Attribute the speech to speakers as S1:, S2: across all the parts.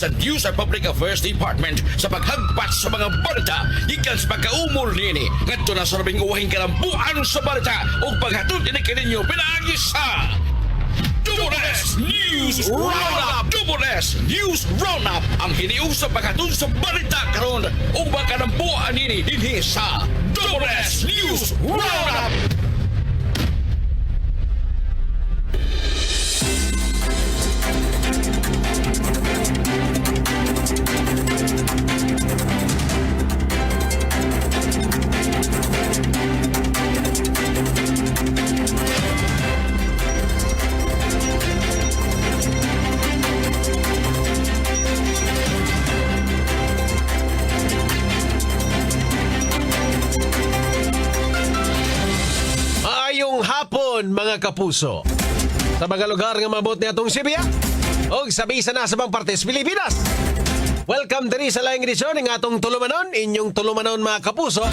S1: sa News and Public Affairs Department sa paghagpat sa mga balita gikan sa pagkaumol nini ngadto na sa labing uwahing kalambuan sa balita ug paghatod ini kaninyo pinaagi sa Double S News Roundup. Double S News Roundup ang hiniusap paghatod sa balita karon ug makalambuan nini dinhi sa Double S News Roundup.
S2: Mga kapuso, sa mga lugar nga mabot ni atong Sibia o sabi sa nasa bang partes Pilipinas. Welcome diri sa laing edisyon ng atong tulumanon, inyong tulumanon mga kapuso,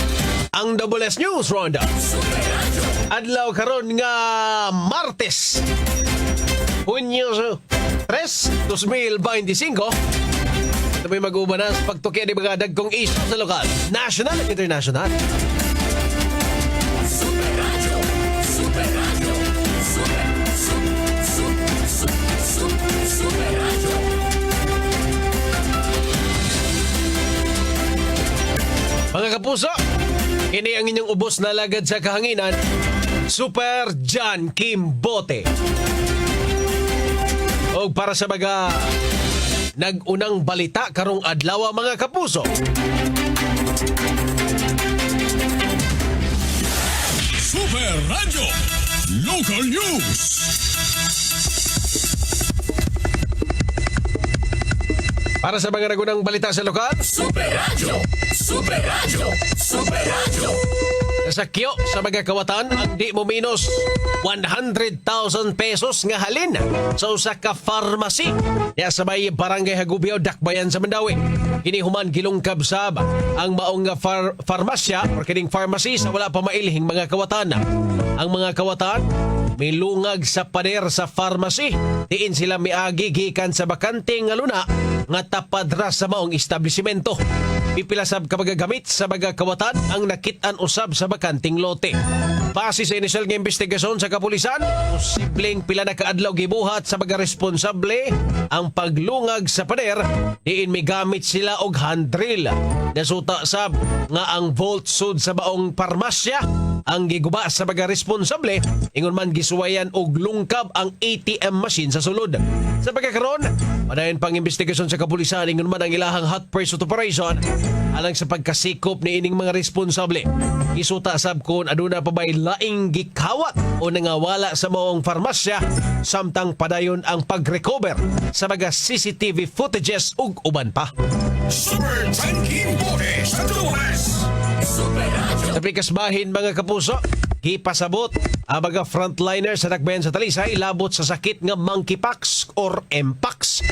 S2: ang Double S News Roundup. Adlaw karon nga Martes, Hunyo 3, 2025. Ito may mag-uba na sa pagtuki ni mga dagkong isyo sa lokal, national at international. Mga kapuso, ini ang inyong ubos na lagad sa kahanginan, Super John Kimbote. O para sa mga nag-unang balita karong adlaw mga kapuso.
S3: Super Radio Local News.
S2: Para sa mga nagunang balita sa lokal,
S3: Super Radio, Super Radio, Super Radio.
S2: nasakyo sa mga kawatan ang di mo minus 100,000 pesos nga halin sa usa ka pharmacy ya sa may barangay Hagubyaw, Dakbayan sa Mandawi. Kini human gilungkab sab ang maong nga farmasya or kining pharmacy sa wala pa mailhing mga kawatan. Ang mga kawatan milungag sa pader sa pharmacy. Diin sila miagi gikan sa bakante nga luna nga tapadra sa maong establishmento. Pipilasab ka magagamit sa mga kawatan ang nakit-an usab sa bakanting lote. Base sa initial nga investigasyon sa kapulisan, posibleng pila na kaadlaw gibuhat sa mga responsable ang paglungag sa pader. Diin may gamit sila og hand drill. Nasuta sab nga ang vault sud sa maong parmasya ang giguba sa mga responsable, ingon man gisuwayan og lungkab ang ATM machine sa sulod. Sa pagkakaroon, padayon pang investigasyon sa kapulisan, ingon man ang ilahang hot pursuit operation alang sa pagkasikop ni ining mga responsable. Isuta sab kon aduna pa bay laing gikawat o nangawala sa maong farmasya, samtang padayon ang pag-recover sa mga CCTV footages ug uban pa.
S1: Super Tanking Bote sa Dulas. Super Radio.
S2: Sa pikasbahin mga kapuso, gipasabot ang mga frontliners sa Dakbayan sa Talisay labot sa sakit nga monkeypox or mpox.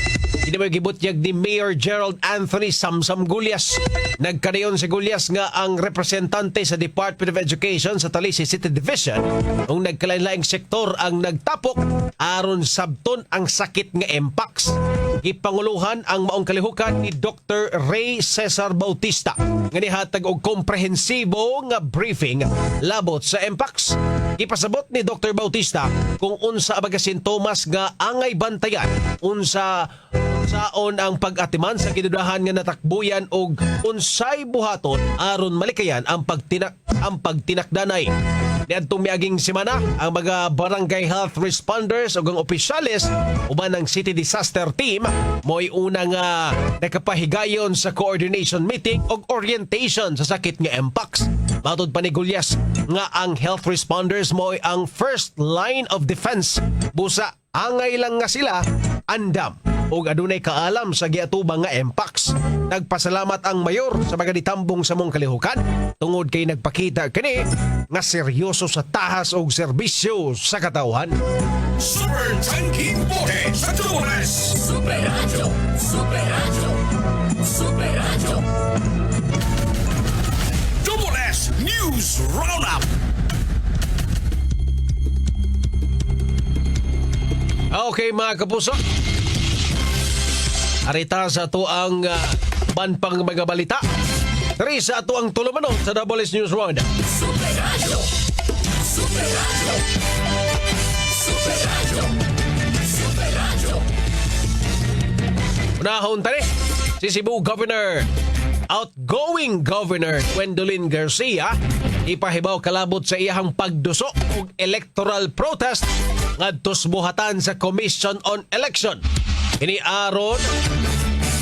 S2: Hindi mo gibutyag ni Mayor Gerald Anthony Samsam Gulyas. Nagkadayon si Gulyas nga ang representante sa Department of Education sa Talisay City Division kung nagkalain-laing sektor ang nagtapok aron sabton ang sakit nga mpox. Ipanguluhan ang maong kalihukan ni Dr. Ray Cesar Bautista nga nihatag og komprehensibo nga briefing labot sa mpox. Ipasabot ni Dr. Bautista kung unsa ang mga sintomas nga angay bantayan, unsaon ang pag-atiman sa kidudahan nga natakbuyan og unsay buhaton aron malikayan ang pagtinakdanay. Niadtong miaging semana, ang mga barangay health responders ug ang opisyales uban ng City Disaster Team mo'y unang nakapahigayon sa coordination meeting ug orientation sa sakit nga mpox. Matod pa ni Gulyas nga ang health responders mo'y ang first line of defense. Busa, angay lang nga sila andam ug adunay kaalam sa giatubang nga mpox. Nagpasalamat ang mayor sa mga ditambong sa mong kalihukan tungod kay nagpakita kini nga seryoso sa tahas og serbisyo sa katawhan.
S1: Super Tanking Bote sa Dulas.
S3: Super Radio, Super Radio, Super Radio.
S1: Double S News Roundup.
S2: Okay mga kapuso, Arita sa ato ang banpang mga balita. Dari sa ato ang tulumano sa WS News Round.
S3: Super Radio. Super Radio. Super Radio. Super Radio.
S2: Unahon tani, si Cebu outgoing Governor Gwendolyn Garcia ipahibaw kalabot sa iyahang pagduso og electoral protest ngadto sa buhatan sa Commission on Election. Iniaron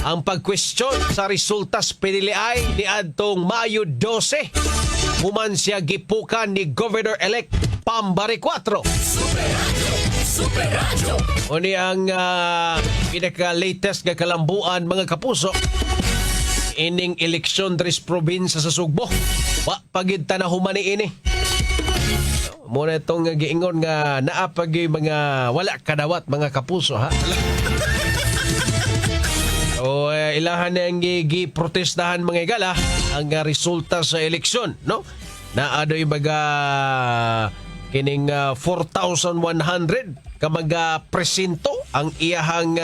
S2: ang pag-question sa resultas piniliay ni adtong Mayo 12. Human siya gipukan ni Governor-elect Pambari 4.
S3: Super Radio. Super Radio.
S2: Uni ang pinaka-latest nga kalambuan mga kapuso. Ining eleksyon dres probinsya sa Sugbo. Wa pagid ta na humani ini. Muna itong giingon nga naapag mga wala kadawat mga kapuso ha. O ilahan na ang giprotestahan mga igala ang resulta sa eleksyon, no? Na ado'y baga kining 4,100 kamaga presinto ang iyahang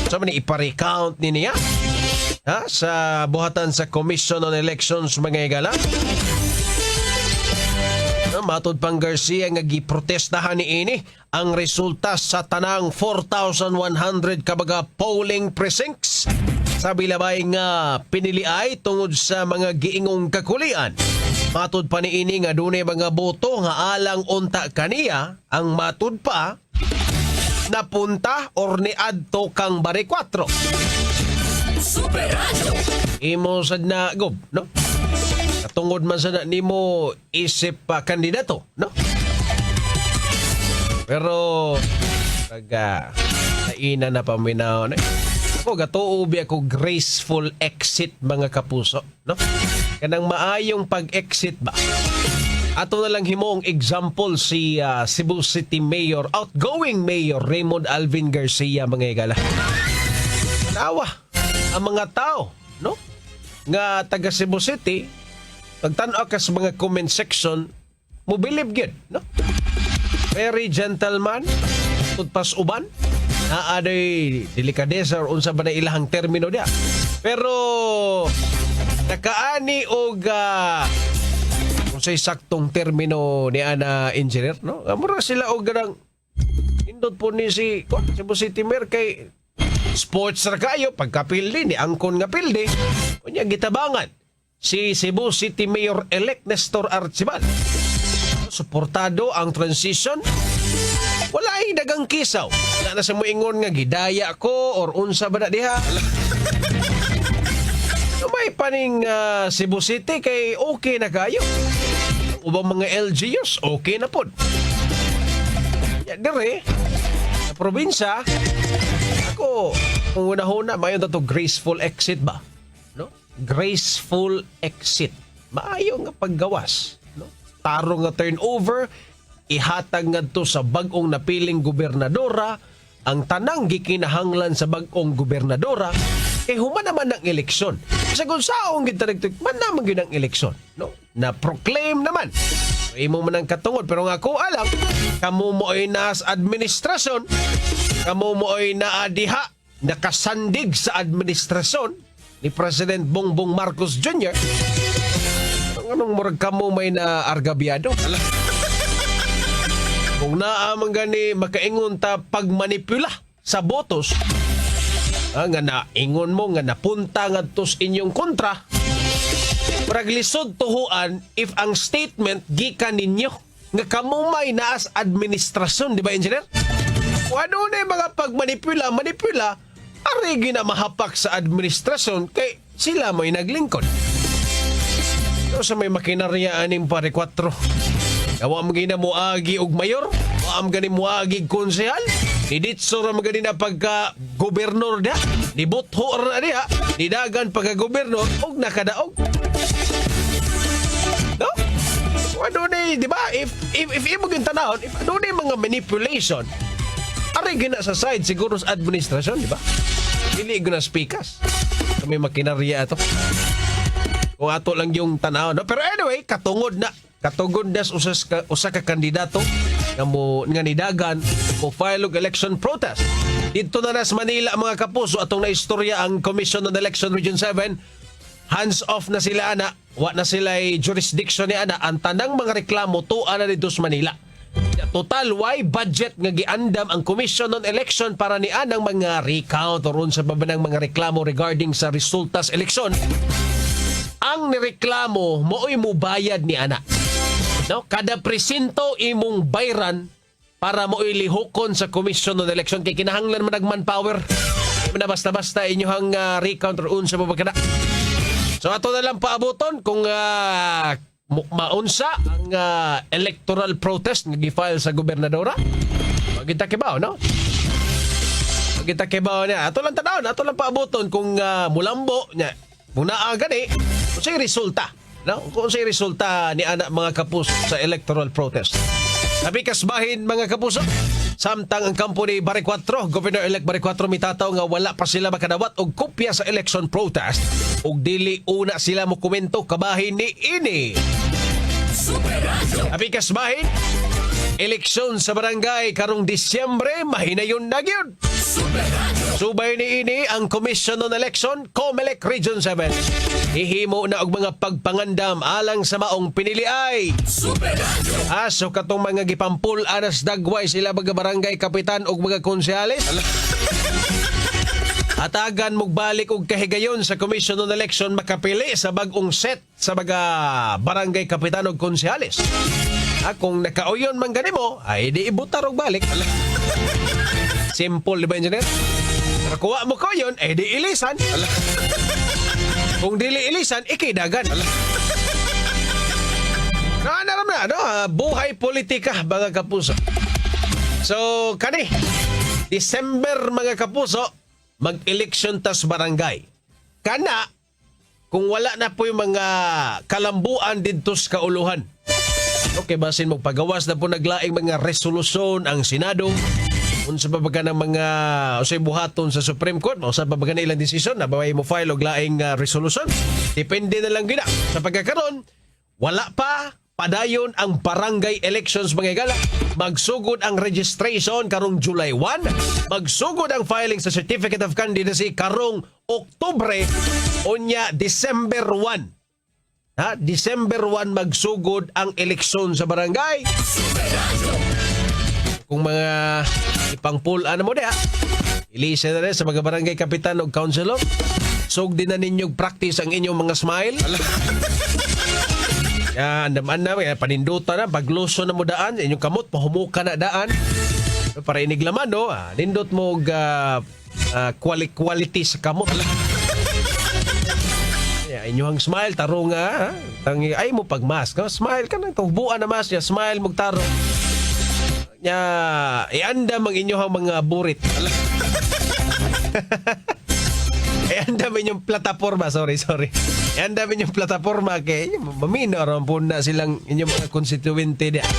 S2: sa man ipa-recount niya ha sa buhatan sa Commission on Elections mga igala. Matod pang Garcia nga giprotestahan ni ini ang resulta sa tanang 4,100 kabaga polling precincts sa bilabay nga piniliay tungod sa mga giingong kakulian. Matod pa ni ini nga dunay mga boto nga alang unta kaniya ang matod pa napunta or niadto kang Bari 4.
S3: Super Radio.
S2: Imo sad na gob, no? Tungod man sa nimo isip pa kandidato, no? Pero naina na paminaw na. Ako gatuobi ako graceful exit mga kapuso, no? Kanang maayong pag-exit ba? Ato na lang himong example si Cebu City Mayor, outgoing Mayor Raymond Alvin Garcia mga igala. Nawa ang mga tao, no? Nga taga Cebu City pagtanaw ka sa mga comment section, mo believe good, no? Very gentleman, tutpas uban, na aday delikadesa or unsa ba na ilahang termino dia. Pero nakaani og kung say saktong termino ni ana engineer, no? Mura sila og ganang indot po ni si Cebu City Mayor kay sports ra kayo pagkapildi ni angkon nga pildi. Unya gitabangan si Cebu City Mayor-elect Nestor Archibald. Suportado ang transition. Wala ay dagang kisaw. Wala na sa moingon nga gidaya ko or unsa ba na diha. May paning Cebu City kay okay na kayo. Ubang mga LGUs okay na pod. Dire sa probinsya ako kung una-una mayon to graceful exit ba? No? Graceful exit. Maayo nga paggawas, no? Tarong nga turnover, ihatag ngadto sa bag-ong napiling gobernadora ang tanang gikinahanglan sa bag-ong gobernadora kay human naman ang eleksyon. Sa kung saong gitarigtig man naman gyud ang eleksyon, no? Na proclaim naman. Imo man ang katungod pero nga ko alam kamo mo ay nas administrasyon, kamo mo ay naadiha nakasandig sa administrasyon ni President Bongbong Marcos Jr. Anong murag kamo may na argabyado? Kung naamang gani makaingon ta pagmanipula sa botos, nga naingon mo nga napunta nga tos inyong kontra, murag lisod tuhuan if ang statement gikan ninyo nga kamo may naas administrasyon, di ba engineer? Kung ano na yung mga pagmanipula, ari gina mahapak sa administrasyon kay sila may naglingkod. So sa may makinarya aning pare 4. Awam gina moagi og mayor, awam gani moagi konsehal. Diditso ra magani na pagka gobernador da. Dibutho ra diha, didagan pagka gobernador og nakadaog. No? Ano ni, di ba? If imo gyud tanahon, if ano ni mga manipulation, ari gina sa side siguro sa administrasyon, di ba? Dili gina speakas. Kami makinarya ato. Kung ato lang yung tanaw, no? Pero anyway, katungod na usa ka kandidato nga nidagan mo file og election protest Dito na sa Manila mga kapuso atong naistorya ang Commission on Election Region 7. Hands off na sila ana, wa na sila jurisdiction ni ana. Ang tanang mga reklamo tuwa na dito sa Manila. Total why budget nga giandam ang Commission on Election para ni anang mga recount ron sa babanang mga reklamo regarding sa resulta sa eleksyon. Ang nireklamo mooy mo bayad ni ana. No, kada presinto imong bayran para mo ilihokon sa Commission on Election kay kinahanglan man manpower. Di na basta-basta inyohang recount ron sa babagana. So ato na lang paabuton kung maunsa ang electoral protest nga gi-file sa gobernadora. Magita kibaw, no? Magita kibaw niya. Ato lang tanawon, ato lang paabuton kung mulambo niya. Kung naagani, kung sa'y resulta. No? Kung sa'y resulta ni anak mga kapuso sa electoral protest. Sabi kasbahin mga kapuso, samtang ang kampo ni Barry 4, Governor-elect Barry 4 mitataw nga wala pa sila makadawat og kopya sa election protest ug dili una sila mo komento kabahin ni ini.
S3: Super Radio.
S2: Sabi kasbahin, eleksyon sa barangay karong Disyembre mahinayon na gyud.
S3: Super Radio.
S2: Subay ni ini ang Commission on Election, COMELEC Region 7. Hihimo na og mga pagpangandam alang sa maong piniliay.
S3: Super Radio.
S2: Aso katong mga gipampul anas dagway sila mga barangay kapitan og mga konsehalis. Atagan mog balik og kahigayon sa Commission on Election makapili sa bag-ong set sa mga barangay kapitan og konsehalis. Kung nakauyon man ganimo, ay di ibutar og balik. Simple, di ba, engineer? Kuha mo ko yun, eh di ilisan. Kung dili ilisan, ikidagan. Naram na, no? Buhay politika, mga kapuso. So, kani, December, mga kapuso, mag-eleksyon tas barangay. Kana, kung wala na po yung mga kalambuan dito sa kauluhan. Okay, basin magpagawas na po naglaing mga resolusyon ang Senado. Unsa pa baga ng mga usay buhaton sa Supreme Court, unsa pa baga na ilang desisyon na baway mo file og laing resolution. Depende na lang gina. Sa pagkakaroon, wala pa padayon ang barangay elections mga igala. Magsugod ang registration karong July 1. Magsugod ang filing sa Certificate of Candidacy karong Oktubre unya December 1. December 1 magsugod ang eleksyon sa barangay. Kung mga ipangpulaan mo diya, ilisa na rin sa mga barangay kapitan o councilor. Sog din na ninyong practice ang inyong mga smile. Andaman na, panindutan na, pagluso na mo daan, inyong kamot, pahumuka na daan. Para iniglaman, no? Nindot mo quality sa kamot. Inyong smile, tarong ay mo pagmask. Smile ka na, tubuan na mas niya, smile mo tarong. Ianda mang inyong mga burit. Ianda man yung plataforma, sorry. Ianda man yung plataforma kay maminor po na silang inyong mga konstituente niya.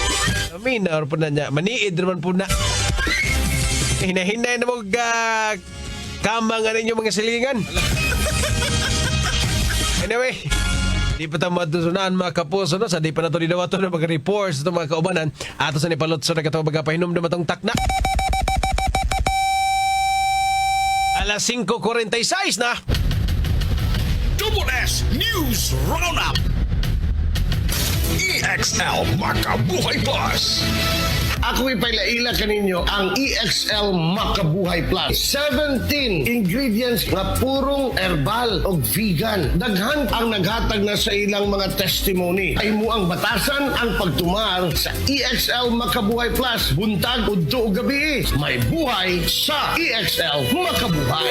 S2: Maminor po na niya. Maniid naman po na. Hinahinay na mo kamang inyong mga silingan. Anyway, di pa tayo matusunan mga kapuso, no? Sa di pa na ito dinawato ng mga reports ito mga kaubanan. Ato sa nipalotso na katong magapahinom na matong takna. Alas 5:46 na.
S1: Double S News Roundup. EXL Makabuhay Plus.
S4: Ako ipailaila kaninyo ang EXL Makabuhay Plus. 17 ingredients nga purong herbal o vegan. Daghan ang naghatag na sa ilang mga testimony. Ay mo ang batasan ang pagtumar sa EXL Makabuhay Plus. Buntag, udto o gabi. May buhay sa EXL Makabuhay.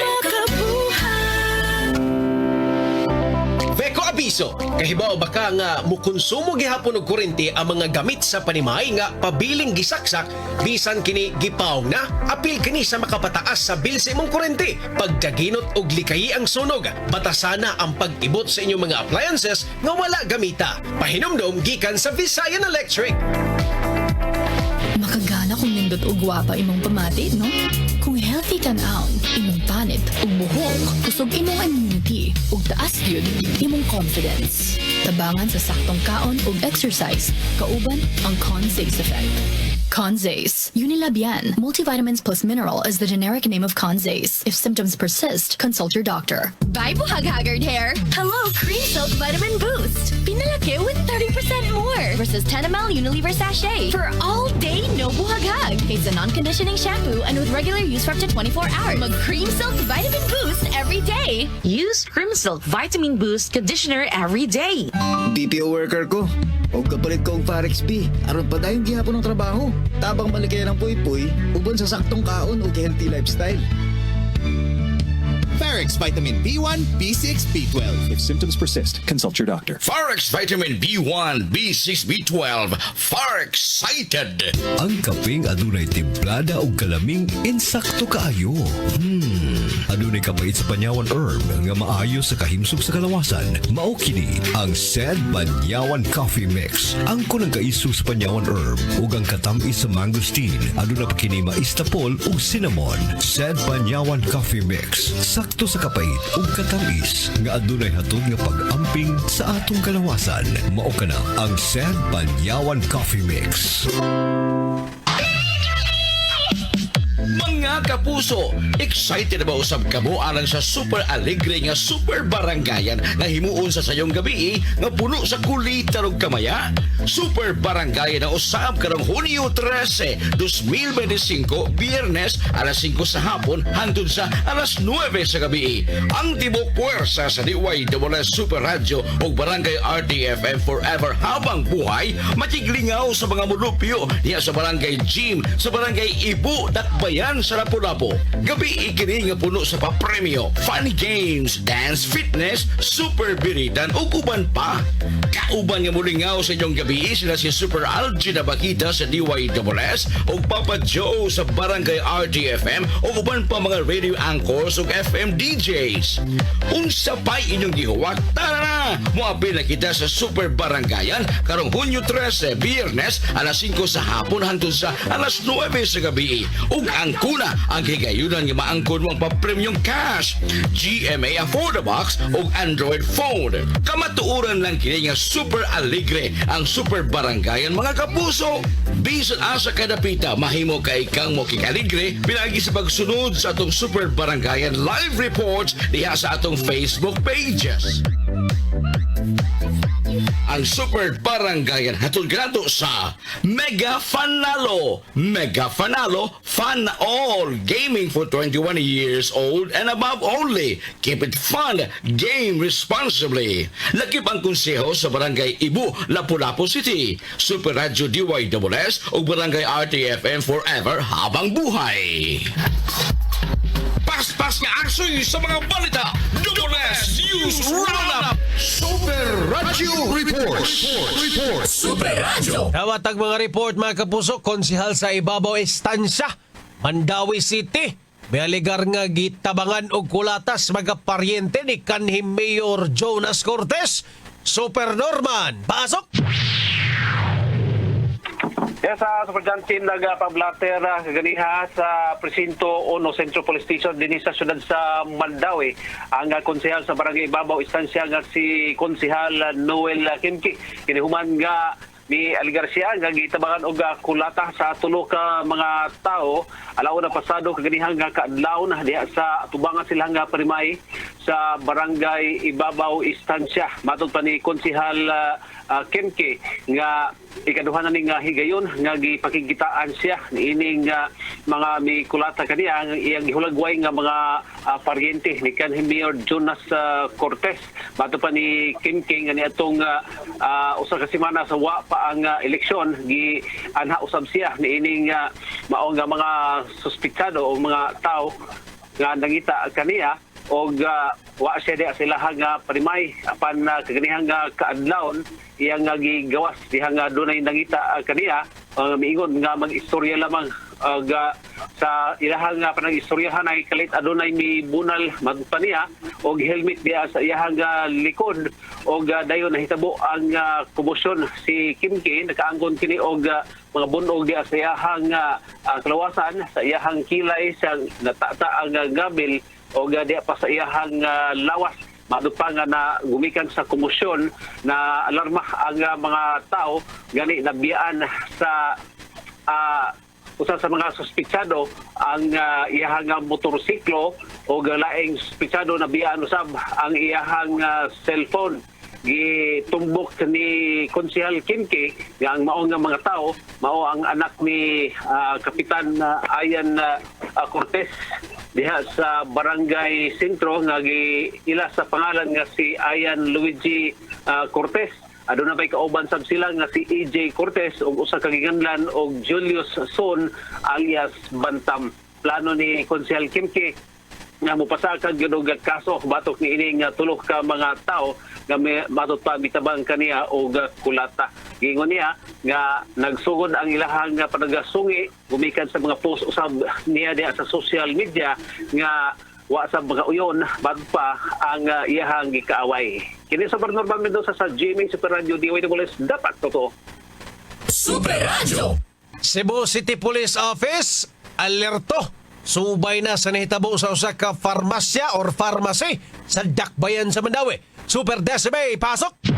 S2: Beko abiso, kahibaw baka nga mukonsumo gihapon og kurente ang mga gamit sa panimay nga pabiling gisaksak bisan kini gipawong na apil kini sa makapataas sa bil sa imong kurente pagkaginot og likayi ang sunog. Batasana ang pag-ibot sa inyong mga appliances nga wala gamita. Pahinomdom gikan sa Visayan Electric.
S5: Makagana kung nindot og gwapa imong pamati, no? Kung healthy tan-aw, imong panit ug buhok, kusog imong immunity ug taas gyud imong confidence. Tabangan sa saktong kaon ug exercise, kauban ang Conzace effect. Conzace, Unilabian, multivitamins plus mineral is the generic name of Conzace. If symptoms persist, consult your doctor.
S6: Bye, buhag-haggard hair! Hello, Cream Silk Vitamin Boost! Pinalaki with 30% more versus 10 ml Unilever sachet for all day no buhag-hag. It's a non-conditioning shampoo and with regular use for up to 24 hours. Mag Cream Silk Vitamin Boost every day.
S3: Use Cream Silk Vitamin Boost Conditioner every day.
S7: BPO worker ko. Huwag kapalit ko ang Farex B. Aron pa tayong gihapon ng trabaho. Tabang malikaya ng puy-puy, ubon sa saktong kaon o healthy lifestyle.
S8: Farex Vitamin B1, B6, B12. If symptoms persist, consult your doctor.
S1: Farex Vitamin B1, B6, B12. Far-excited!
S9: Ang kaping adunay timplada o kalaming insakto kaayo. Adunay kabait sa panyawan herb nga maayo sa kahimsog sa kalawasan. Mao kini ang Sed Banyawan Coffee Mix. Ang kunang kaiso sa panyawan herb ug ang katamis sa mangosteen. Aduna pa kini maistapol ug cinnamon. Sed Banyawan Coffee Mix. Sakto sa kapait ug katamis nga adunay hatod nga pag-amping sa atong kalawasan. Mao kana ang Sed Banyawan Coffee Mix.
S1: Mga kapuso, excited na ba usab kamo alang sa super alegre nga super barangayan nga himuon sa sayong gabi nga puno sa kulita ug kamaya? Super barangayan na usab karong Hunyo 13, 2025, Biyernes alas 5 sa hapon hangtod sa alas 9 sa gabi. Ang tibok puwersa sa DYWS Super Radio ug Barangay RTFM Forever habang buhay matiglingaw sa mga mulupyo diya sa Barangay Gym, sa Barangay Ibu, Dakbayan sa Lapu-Lapu. Gabi ikini nga puno sa papremyo, fun games, dance, fitness, super biritan ug uban pa. Kauban nga mulingaw sa inyong gabi sila si Super Algie na Bakita sa DYWS ug Papa Joe sa Barangay RTFM ug uban pa mga radio anchors ug FM DJs. Unsa pa'y inyong gihuwat? Tara na! Muapil na kita sa Super Barangayan karong Hunyo 13, Biyernes alas 5 sa hapon hangtod sa alas 9 sa gabi. Ug ang kuna ang higayunan nga maangkon mo ang pa-premium cash, GMA Affordabox ug Android phone. Kamatuoran lang kini nga super alegre ang Super Barangayan mga kapuso. Bisan asa kadapita mahimo kay kang mo kikaligre pinagi sa pagsunod sa atong Super Barangayan live reports diha sa atong Facebook pages. Ang Super Barangayan hatod kanato sa Mega Fanalo. Mega Fanalo, fun all. Gaming for 21 years old and above only. Keep it fun. Game responsibly. Lakip ang konseho sa Barangay Ibu, Lapu-Lapu City. Super Radio DYWS o Barangay RTFM Forever habang buhay. Pas-pas nga aksyon sa mga balita. Double S News Roundup.
S4: Super Radio Reports.
S3: Super Radio.
S2: Kawatag mga report mga kapuso, konsihal sa Ibabaw Estancia, Mandawi City. May aligar nga gitabangan og kulatas mga paryente ni kanhing Mayor Jonas Cortez. Super Norman, pasok!
S10: Yes, Super John Team nagpablatter kaganiha sa Presinto 1 Central Police Station din sa syudad sa Mandawi. Ang konsehal sa Barangay Ibabaw Estancia nga si Konsehal Noel Kimki. Kinihuman nga ni Ali Garcia nga gitabangan og kulata sa tulo ka mga tao alaw na pasado kaganihang nga kaadlaw na diha sa tubangan sila nga parimay sa Barangay Ibabaw Estancia. Matod pa ni Konsehal Kimki nga ikaduhan na ning higayon nga gipakigitaan siya niining mga may kulata kaniya ang iyang gihulagway nga mga paryente ni kanhi Mayor Jonas Cortez. Bato pa ni Kim King nga niadtong usa ka semana sa wa pa ang eleksyon gi anha usab siya niining mao nga mga suspitsado o mga tao nga nangita kaniya og wa siya diha sila nga parimay apan kaganihang kaadlawon iyang gigawas diha nga dunay nangita kaniya miingon nga mag-istorya lamang sa ilahang panag-istoryahan ay kalit adunay mi bunal magpaniya og helmet diha sa iyang likod og dayon nahitabo ang komosyon si Kimki nakaanggon kini og mga bunog diha sa iyang kalawasan sa iyang kilay sa natata ang gabil o diya pa sa iyahang lawas. Mado pa nga na gumikan sa komosyon na alarma ang mga tao gani nabiyaan sa usa sa mga suspitsado ang iyahang motorsiklo o laing suspitsado na biyaan usab ang iyahang cellphone. Gitumbok ni Konsehal Kimke nga ang mao nga mga tao mao ang anak ni Kapitan Ayan Cortez diha sa Barangay Sentro nga ila sa pangalan nga si Ayan Luigi Cortez. Aduna pay kauban sab sila nga si EJ Cortez ug usa ka giganlan og Julius Son alias Bantam. Plano ni Konsehal Kimke nga mopasakag gyud og kaso batok ni ini nga tulo ka mga tao nga matud pa bitabang kaniya og kulata. Gingon niya nga nagsugod ang ilahang panagasungi gumikan sa mga post usab niya diha sa social media nga wa sa mga uyon bago pa ang iyahang gikaaway. Kini sa Norman Mendoza sa GMA Super Radio DYWS dapat totoo.
S3: Super Radio.
S2: Cebu City Police Office, alerto. Subay na sa nahitabo sa usa ka farmasya or pharmacy sa Dakbayan sa Mandawi. Super Decibel, pasok!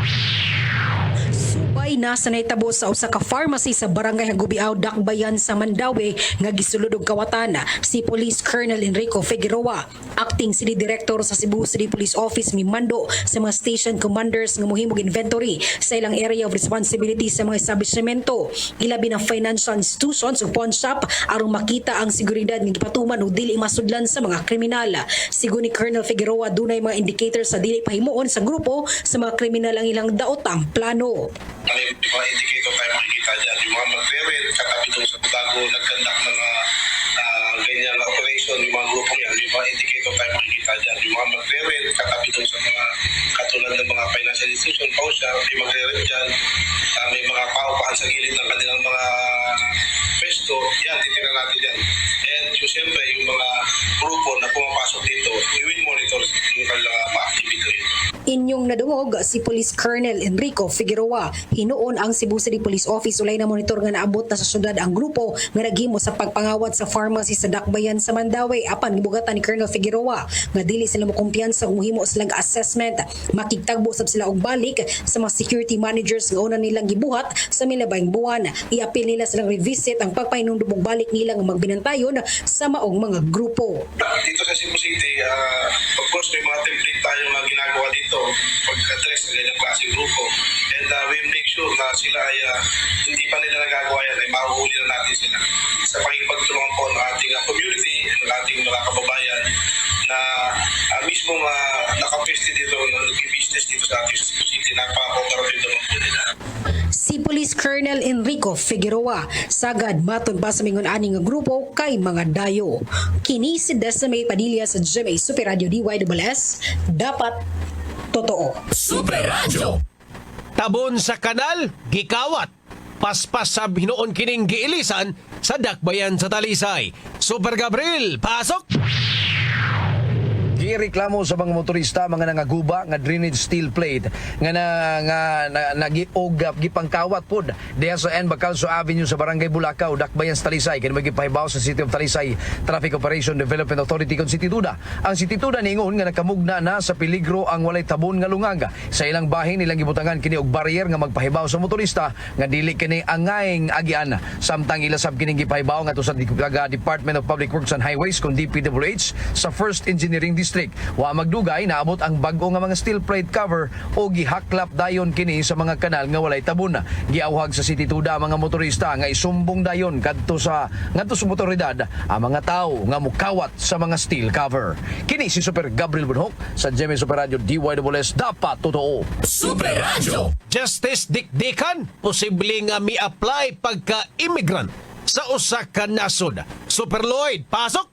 S11: Subay na sa nahitabo sa usa ka pharmacy sa Barangay Hagubiaw, Dakbayan sa Mandawi nga gisulod og kawatan si Police Colonel Enrico Figueroa. Acting City Director sa Cebu City Police Office mimando sa mga station commanders nga mohimog inventory sa ilang area of responsibility sa mga establishmento, ilabi ng financial institutions o pawn shop aron makita ang seguridad nga gipatuman o dili masudlan sa mga kriminal. Sigo ni Colonel Figueroa, dunay mga indicators sa dili pahimuon sa grupo sa mga kriminal ang ilang daotang plano.
S12: May mga indicator tayo makikita dyan. Yung mga magre-red, katabi doon sa bago nagkandak ng mga ganyan na operation, yung mga grupong yan, yung mga indicator tayo makikita dyan. Yung mga magre-red, katabi doon sa mga katulad ng mga financial institution, pausya, may magre-red dyan, may mga paupahan sa gilid ng kanilang mga pesto, yan, titignan natin yan. And yung siyempre, yung mga grupo na pumapasok dito, we will monitor yung kanilang activity.
S11: Inyong nadungog si Police Colonel Enrico Figueroa. Hinuon ang Cebu City Police Office ulay na monitor nga naabot na sa syudad ang grupo nga naghimo sa pagpangawat sa pharmacy sa Dakbayan sa Mandawi. Apan gibugatan ni Colonel Figueroa nga dili sila mokumpiyansa kung himo silang assessment. Makigtagbo sab sila og balik sa mga security managers nga una nilang gibuhat sa milabayng buwan. Iapil nila silang revisit ang pagpahinumdumog balik nila nga magbinantayon sa maong mga grupo.
S12: Dito sa Cebu City, of course may mga template tayo na ginagawa dito pag-address ng ganyang klaseng grupo. And we make sure na sila ay hindi pa nila nagagawa yan, ay mahuhuli na natin sila sa pakipagtulungan po ng ating community, ng ating mga kababayan na mismong nakapweste dito, nag-business dito sa ating Cebu City, napaka-cooperative naman po nila.
S11: Si Police Colonel Enrico Figueroa, sagad matod pa sa mingon-ani nga grupo kay mga dayo. Kini si Decimate Padilla sa GMA Super Radio DYWS, dapat totoo.
S3: Super Radio.
S2: Tabon sa kanal, gikawat. Paspas sa hinuon kining giilisan sa Dakbayan sa Talisay. Super Gabriel, pasok!
S13: Gireklamo sa mga motorista mga nangaguba nga drainage steel plate nga nagiog gipangkawat pod diha sa N. Bacalso Avenue sa Barangay Bulacau, Dakbayan sa Talisay. Kini magipahibaw sa City of Talisay Traffic Operation Development Authority kon City Tuda. Ang City Tuda ningon nga nakamugna na sa peligro ang walay tabon nga lungag sa ilang bahin. Nilang gibutangan kini og barrier nga magpahibaw sa motorista nga dili kini angayng agian. Samtang ilasab kini gipahibaw nga to sa Department of Public Works and Highways kon DPWH sa First Engineering District. Wa magdugay naabot ang bag-o nga mga steel plate cover o gihaklap dayon kini sa mga kanal nga walay tabon. Giawhag sa City Tuda mga motorista nga isumbong dayon kadto sa motoridad ang mga tao nga mukawat sa mga steel cover. Kini si Super Gabriel Bunhok sa GMA Super Radio DYWS, dapat totoo.
S3: Super Radio.
S2: Justice Dikdikan, posible nga mi-apply pagka-immigrant sa usa ka nasod. Super Lloyd, pasok!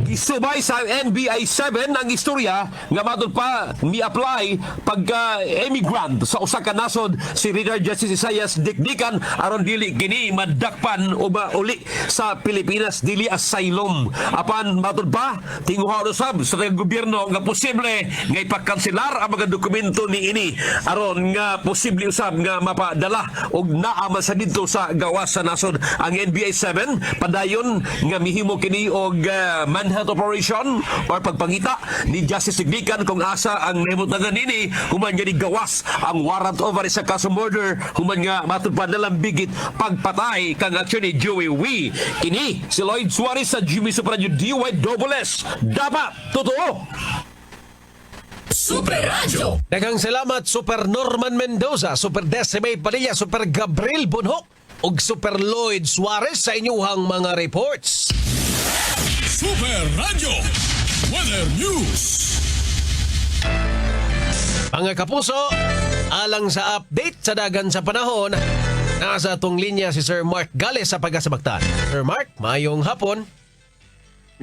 S14: Isubay sa NBI 7 ang istorya nga matod pa mi-apply pagka-emigrant sa usa ka nasod si Retired Justice Isaias Dikdikan aron dili kini madakpan o uli sa Pilipinas, dili asylum. Apan matod pa tinguha usab sa gobyerno nga posible nga ipakanselar ang mga dokumento ni ini aron nga posible usab nga mapadala og naama sa didto sa gawas sa nasod. Ang NBI 7 padayon nga mihimo kini og manhunt manhunt operation or pagpangita ni Justice Digdikan kung asa ang nahimutangan nini human nga ni gawas ang warrant over sa kaso murder human nga matud pa nalang bigit pagpatay kang aksyon ni Joey Wee. Kini si Lloyd Suarez sa Jimmy Super Radio DYSS. Dapat totoo.
S3: Super Radio.
S2: Daghang salamat Super Norman Mendoza, Super Decimay Padilla, Super Gabriel Bunhok ug Super Lloyd Suarez sa inyuhang mga reports.
S3: Super Radio Weather News.
S2: Mga kapuso, alang sa update sa dagan sa panahon, nasa atong linya si Sir Mark Gales sa Pagkasabaktan. Sir Mark, mayong hapon.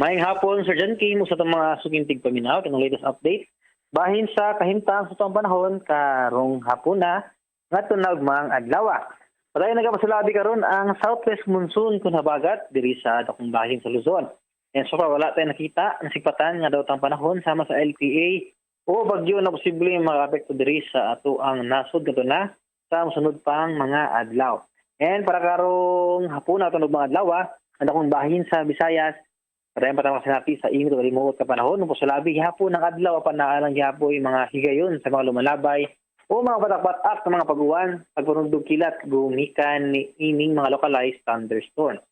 S15: Mayong hapon, Sir John Kim, sa itong mga sukintig paminaw, kanong latest update. Bahin sa kahintang sa itong panahon, karong hapon na, nga tunag mga adlaw. Patayo nagapasalabi karon ang southwest monsoon kung habagat, diri sa dakong bahin sa Luzon. And so far, wala tayong nakita ang sipatan nga daw tang panahon sama sa LPA o bagyo na posibleng makapekto diri sa ato ang nasod kato na sa sunod pang mga adlaw. And para karong hapon na tunog mga adlaw, ang dakong bahin sa Visayas, patayon patama sinapi sa init o limuot ka panahon, nung pasalabi hapon ng adlaw, panaalang hihapoy mga higayon sa mga lumalabay o mga batak-batak ng mga paguwan, pagpunundog kilat, gumikan ni ining mga localized thunderstorms.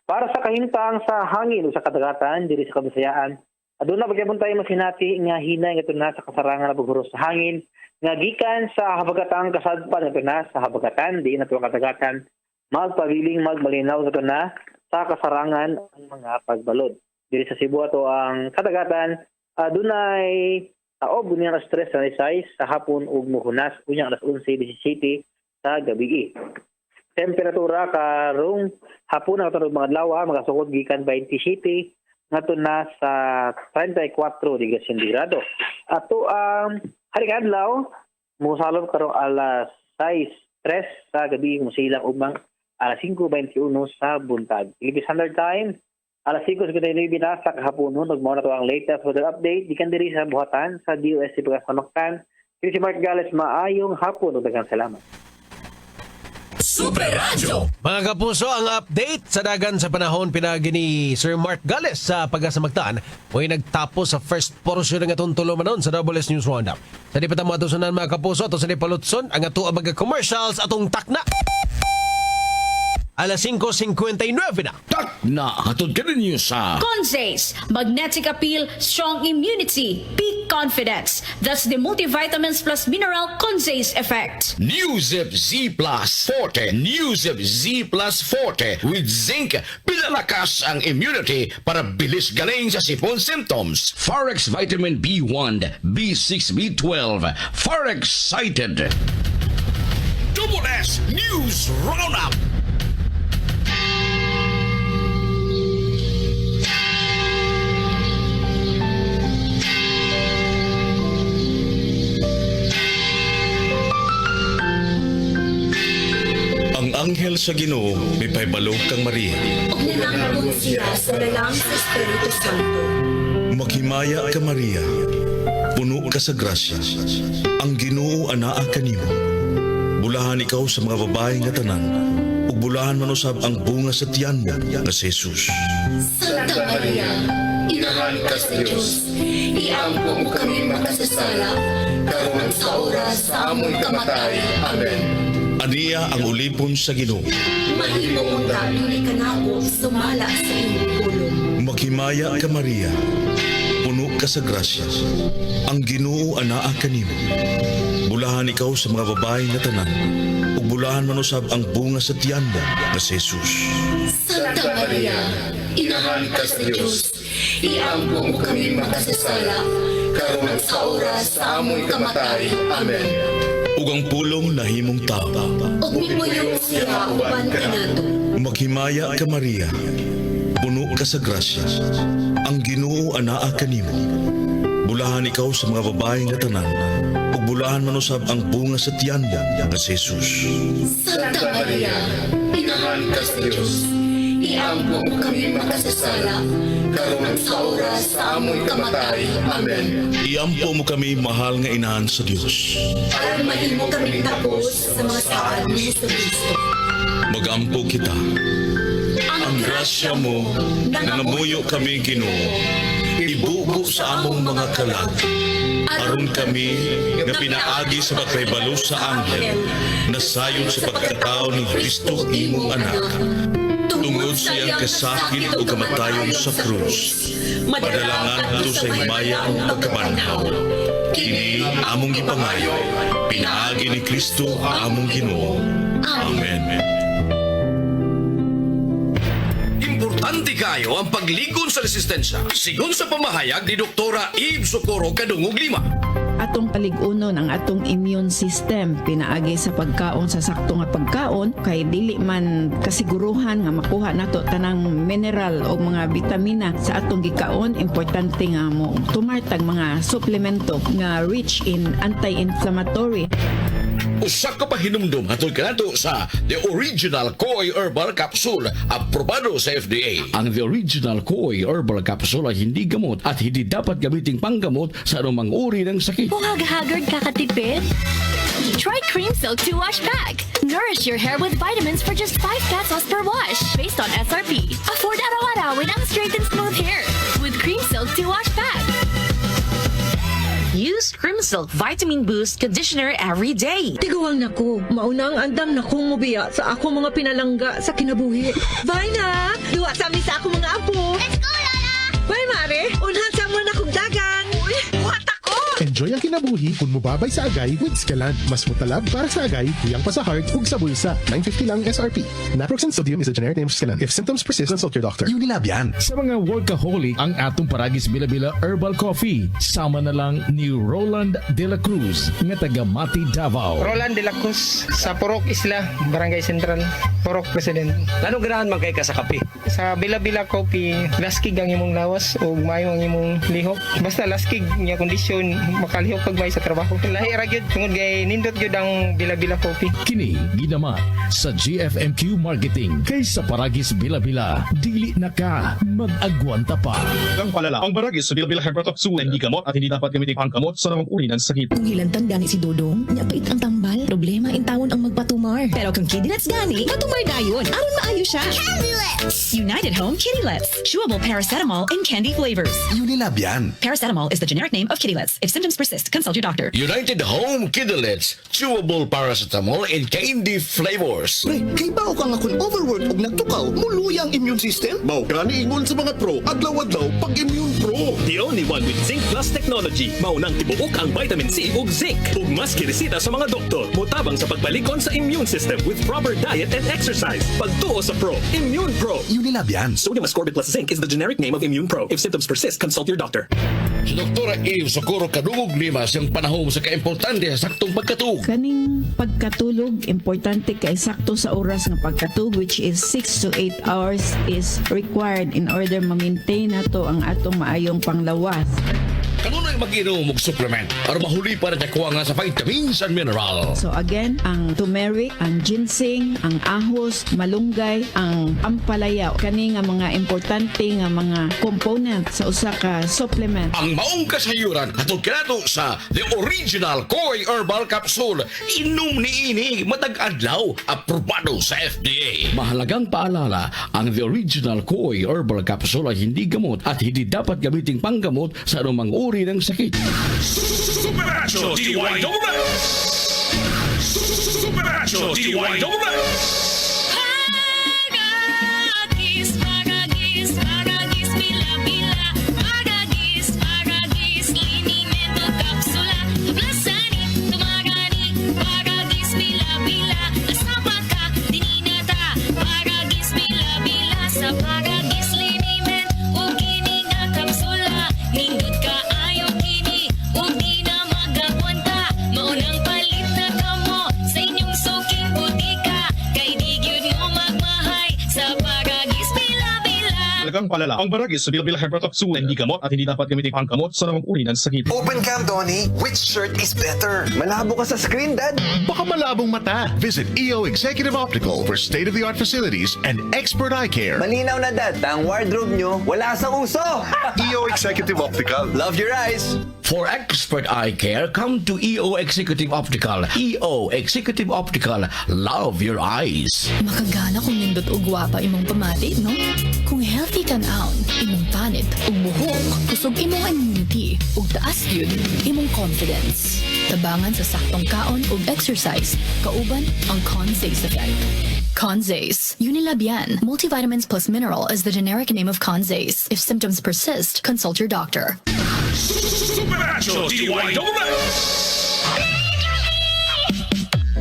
S15: Para sa kahintang sa hangin o sa kadagatan, diri sa Kabisayaan, aduna pagyapon tayo masinati nga hinay nga na sa kasarangan na paghuros sa hangin, nga gikan sa habagatang kasadpan nga na sa habagatan, di na ito ang kadagatan, magpabiling magmalinaw sa na sa kasarangan ang mga pagbalod. Diri sa Cebu ato ang kadagatan, adunay taob unyang alas 3 sa Rizay sa hapon ug muhunas unyang alas 11:17 sa gabi. Temperatura karong hapon na tunog mga adlaw magasukod gikan 27 ngadto na sa 34 degrees sentiggrado. Ato ang haring adlaw mosalop karong alas 6:03 sa gabi musilang ugmang alas 5:21 sa buntag. Philippine Standard Time alas 5:59 na sa kahaponon, nagmao na to ang latest weather update gikan diri sa buhatan sa DOST Pagkasabaktan. Si Mark Gales, maayong hapon ug daghang salamat.
S3: Super Radio.
S2: Mga kapuso, ang update sa dagan sa panahon pinagi ni Sir Mark Gales sa Pagkasabaktan mo'y nagtapos sa first portion ng atong tulumanon sa WS News Roundup. Sa di pa tamo atusunan mga kapuso, ato sa di palutson ang ato ang mga commercials atong takna. Alas 5:59 na.
S1: Na hatod ka ninyo sa
S16: Conzace, magnetic appeal, strong immunity, peak confidence. That's the multivitamins plus mineral Conzace effect.
S1: Newzip Z Plus Forte. Newzip Z Plus Forte with zinc. Pinalakas ang immunity para bilis galing sa sipon symptoms. Forex Vitamin B1, B6, B12. Forex Excited. Double S News Roundup.
S17: Ang anghel sa Ginoo may paybalog kang Maria.
S18: Og nananabot siya sa lalang sa Espiritu Santo.
S17: Maghimaya ka Maria, puno ka sa grasya. Ang Ginoo anaa kanimo. Bulahan ikaw sa mga babae nga tanan, ug bulahan man usab ang bunga sa tiyan mo nga si Jesus.
S18: Santa Maria, inahan ka sa Diyos, iampo mo kami makasasala, karon sa oras sa among kamatay. Amen.
S17: Aniya ang ulipon sa Ginoo.
S18: Mahimo mong dalili ka nako sumala sa iyong pulong.
S17: Maghimaya ka Maria, puno ka sa grasya. Ang Ginoo anaa kanimo. Bulahan ikaw sa mga babae nga tanan, ug bulahan man usab ang bunga sa tiyan mo nga si Jesus.
S18: Santa Maria, inahan ka sa Diyos, iampo mo kami makasasala, karon sa oras sa among kamatay. Amen.
S17: Ug ang pulong nahimong tao.
S18: Og mimuyong siya uban kanato.
S17: Maghimaya ka Maria, puno ka sa grasya. Ang Ginoo anaa kanimo. Bulahan ikaw sa mga babae nga tanan, ug bulahan man usab ang bunga sa tiyan mo nga si Jesus.
S18: Santa Maria, inahan ka sa Diyos, iampo mo kami makasasala, karon sa oras sa among kamatay. Amen.
S17: Iampo mo kami, mahal nga inahan sa Dios.
S18: Para mahimo kami tapos sa mga saan ni Jesucristo.
S17: Magampo kita.
S18: Ang
S17: ang grasya mo, nangamuyo kami Ginoo. Ibugo sa among mga kalag. Aron kami nga pinaagi sa pagkaybalo sa anghel, nasayon sa pagkatao ni Kristo imong anak. Tungod sa iyang kasakit o kamatayon sa krus, padalangan ito sa himaya ang pagkabanhaw. Kini among gipangayo, pinaagi ni Kristo among Ginoo. Amen.
S1: Importante kayo ang pagligon sa resistensya. Sigon sa pamahayag ni Doktora Eve Socorro Kadungog Lima.
S19: Atong paligunon ang atong immune system pinaagi sa pagkaon sa sakto nga pagkaon kay dili man kasiguruhan nga makuha nato tanang mineral o mga vitamina sa atong gikaon. Importante nga mo tumartag mga suplemento nga rich in anti-inflammatory.
S1: Usa ka pahinumdum hatod kanato sa The Original Koi Herbal Capsule, aprobado sa FDA. Ang The Original Koi Herbal Capsule ay hindi gamot at hindi dapat gamiting panggamot sa anumang uri ng sakit.
S6: Buhag-hagard kakatipid? Try Cream Silk 2-Wash Pack. Nourish your hair with vitamins for just 5 pesos per wash. Based on SRP. Afford araw-arawin ang straight and smooth hair with Cream Silk 2-Wash Pack.
S20: Use Cream Silk Vitamin Boost Conditioner every day.
S21: Tiguang nako, mauna ang andam na kong mubiya sa ako mga pinalangga sa kinabuhi. Bye na! Duwa sa amin sa ako mga apo. Let's go, Lola! Bye, Mare! Unhan sa mo na kong dagang. Uy, buhat ako!
S22: Enjoy ang kinabuhi kung mubabay sa agay with Scalan. Mas mutalab para sa agay, tuyang pa sa heart, ug sa bulsa. 950 lang SRP. Naproxen sodium is a generic name of Scalan. If symptoms persist, consult your doctor.
S23: Unilab yan. Sa mga workaholic, ang atong Paragis Bila-Bila Herbal Coffee. Sama na lang ni Roland De La Cruz, nga taga Mati, Davao.
S24: Roland De La Cruz, sa Purok Isla, Barangay Central, Purok President.
S25: Anong ganahan man kay ka sa kape?
S24: Sa Bila-Bila Coffee, laskig ang imong lawas o mayo ang imong lihok. Basta laskig niya kondisyon, makalihok pag may sa trabaho. Lahi ra gyud tungod kay nindot gyud ang Bila-Bila Coffee.
S23: Kini ginaman sa GFMQ Marketing kay sa Paragis Bila-Bila. Dili na ka mag-agwanta pa.
S22: Ang palala, ang Paragis sa Bila-Bila Herbal Capsule hindi gamot at hindi dapat gamitin panggamot sa namang uri ng sakit.
S26: Kung hilantang gani si Dodong, nyapait ang tambal, problema in tawon ang magpatumar. Pero kung kidnats gani, patumar dayon. Aron maayo siya.
S20: Candy-Lets! United Home Kitty-Lets. Chewable paracetamol in candy flavors.
S23: Unilab yan.
S20: Paracetamol is the generic name of Kitty-Lets. If symptoms persist, consult your doctor.
S1: United Home Kidulets, chewable paracetamol in candy flavors.
S27: Pre, kay bao ka nga kung overwork og nagtukaw, muluya ang immune system. Bao ka ni ingon sa mga pro, adlaw-adlaw pag Immune Pro.
S28: The only one with Zinc Plus technology. Maunang tibuok ang vitamin C ug zinc. Ug mas kiresita sa mga doktor. Mutabang sa pagbalikon sa immune system with proper diet and exercise. Pagtuo sa Pro, Immune Pro.
S23: Unilab yan.
S28: Sodium ascorbate plus zinc is the generic name of Immune Pro. If symptoms persist, consult your doctor.
S1: Si Doktora Eve Socorro Kadungog Lima siyang panahon sa kaimportante sa saktong pagkatug.
S19: Kaning pagkatulog, importante kay sakto sa oras ng pagkatulog which is 6 to 8 hours is required in order ma-maintain nato ang atong maayong panglawas.
S1: Kanunay mag-inom og supplement aron mahuli para nakuha nga sa vitamins and mineral.
S19: So again, ang turmeric, ang ginseng, ang ahos, malunggay, ang ampalaya, kani nga mga importante nga mga component sa usa ka supplement.
S1: Ang maong kasayuran hatod kanato sa The Original Koi Herbal Capsule. Inom niini matag adlaw, aprobado sa FDA. Mahalagang paalala, ang The Original Koi Herbal Capsule ay hindi gamot at hindi dapat gamiting panggamot sa anumang uri ng sakit.
S3: Superacho DYWS! Superacho DYWS!
S29: Paragis, Paragis, Paragis, Bila-Bila. Paragis, Paragis, Linimento, Kapsula. Plasani, Tumagani. Paragis, Bila-Bila. Asapa ka, dininata. Paragis, Bila-Bila. Sa Paragis, Liniment. O kini nga kapsula. Nindot ka ayo kini. O di na magagwanta. Maunang palit na kamo. Sa inyong suking butika. Kay di gyud mo magmahay. Sa Paragis, Bila-Bila.
S22: Talagang palala, ang Paragis sa Bila-Bila Herbal Capsule hindi gamot at hindi dapat gamitin panggamot sa namang uri ng sakit.
S30: Open cam, Donnie. Which shirt is better? Malabo ka sa screen, Dad.
S31: Baka malabong mata. Visit EO Executive Optical for state-of-the-art facilities and expert eye care.
S30: Malinaw na, Dad. Ang wardrobe nyo, wala sa uso.
S31: EO Executive Optical.
S30: Love your eyes.
S1: For expert eye care, come to EO Executive Optical. EO Executive Optical, love your eyes.
S6: Makagana kung nindot og gwapa imong pamati, no? Kung healthy ka naon, imong panit, ug buhok, kusog imong immunity, ug taas yun, imong confidence. Tabangan sa saktong kaon ug exercise, kauban ang Conzace effect. Conzace, Unilabian, multivitamins plus mineral is the generic name of Conzace. If symptoms persist, consult your doctor.
S1: Supernatural DYWS!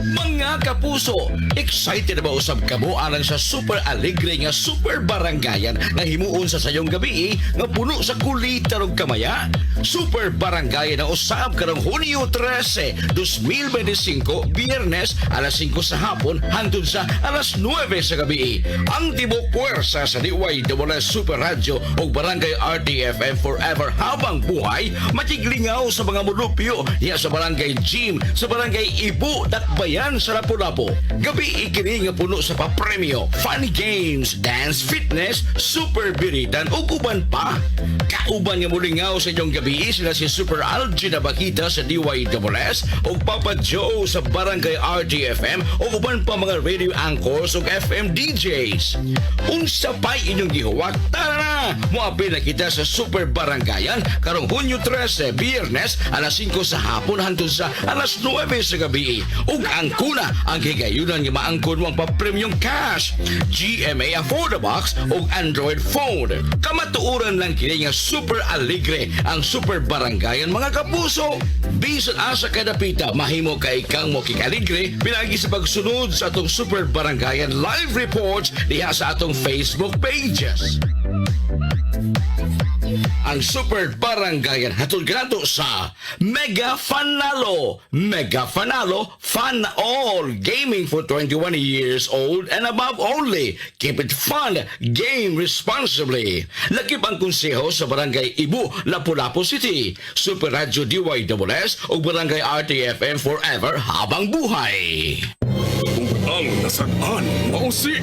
S1: Mga kapuso, excited ba usab kamo alang sa super alegre nga super barangayan na himuon sa sayong gabi nga puno sa kulita ug kamaya? Super barangayan na usab karong Hunyo 13, 2025, Biyernes alas 5 sa hapon hangtod sa alas 9 sa gabi. Ang tibok puwersa sa DYWS Super Radio ug Barangay RTFM Forever habang buhay matiglingaw sa mga mulupyo niya sa Barangay Gym, sa Barangay Ibu, Dakbayan sa Lapu-Lapu. Gabi ikini nga puno sa papremyo, funny games, dance, fitness, super biritan ug uban pa. Kauban nga mulingaw sa inyong gabi sila si Super Algie na Bakita sa DYWS ug Papa Joe sa Barangay RTFM ug uban pa mga radio anchors ug FM DJs. Unsa pa'y inyong gihuwat? Tara na! Muapil na kita sa Super Barangayan karong Hunyo 13, Biyernes alas 5 sa hapon hangtod sa alas 9 sa gabi. Ug ang kuna ang higayunan nga maangkon mo ang pa-premium cash, GMA Affordabox ug Android phone. Kamatuoran lang kini nga super alegre ang Super Barangayan mga kapuso. Bisan asa kadapita mahimo kay kang mo kikaligre pinagi sa pagsunod sa atong Super Barangayan live reports diha sa atong Facebook pages. Ang Super Barangayan hatod grato sa Mega Fanalo. Mega Fanalo, fun all. Gaming for 21 years old and above only. Keep it fun. Game responsibly. Lakip ang konseho sa Barangay Ibu, Lapu-Lapu City. Super Radio DYWS o Barangay RTFM Forever habang buhay.
S28: Ang nasaan, mausi.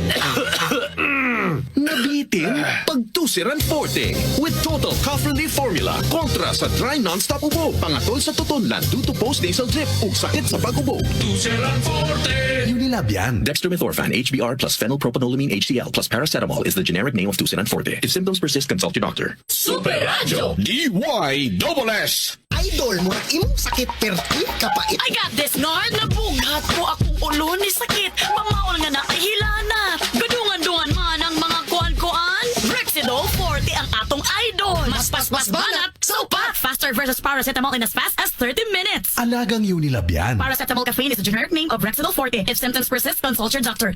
S31: Nabitin, pagtusiran forte with Total Cough Relief Formula kontra sa dry non-stop ubo, pangatol sa tutunlan due to post-nasal drip ug sakit sa pag-ubo.
S28: Tusiran forte!
S31: Unilabian.
S4: Dextromethorphan HBr plus phenylpropanolamine HCl plus paracetamol is the generic name of Tusiran Forte. If symptoms persist, consult your doctor.
S3: Super Radio
S1: DYWS.
S5: Idol mo ang imong sakit perti kapait.
S7: I got this, Nard. Nabugat ko akong ulo ni sakit. Mamaol nga na ay hilana. Gadungan-dungan man ang mga kuan-kuan. Brexidol 40 ang atong idol. Mas banat. So pa, faster versus paracetamol in as fast as 30 minutes.
S31: Alagang Unilabian.
S7: Paracetamol caffeine is the generic name of Brexidol 40. If symptoms persist, consult your doctor.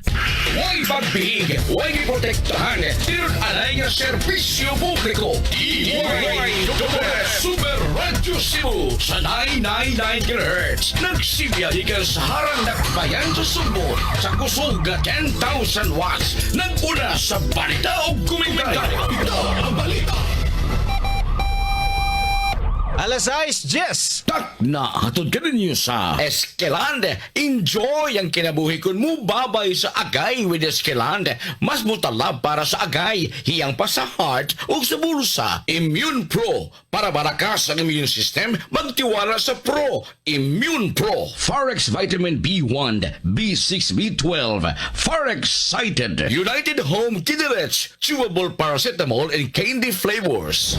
S1: Huwag pagbihig, huwag iprotektahan, tirun alay nga serbisyo publiko. DYWS Super Radio Cebu sa 999 kHz. Nagsimya ikan sa harang nakbayan sa Sugbo sa kusog 10,000 watts. Naguna sa balita o komentaryo. Ito ang balita.
S2: Alas 6,
S1: Tak na hatod ka ninyo sa Eskeland. Enjoy ang kinabuhi kun mo babay sa agay with Eskeland. Mas mutalab para sa agay, hiyang pa sa heart o sa bulsa. Immune Pro. Para barakas ang immune system, magtiwala sa Pro. Immune Pro. Forex Vitamin B1, B6, B12. Forex Cited. United Home Kiderich. Chewable paracetamol and candy flavors.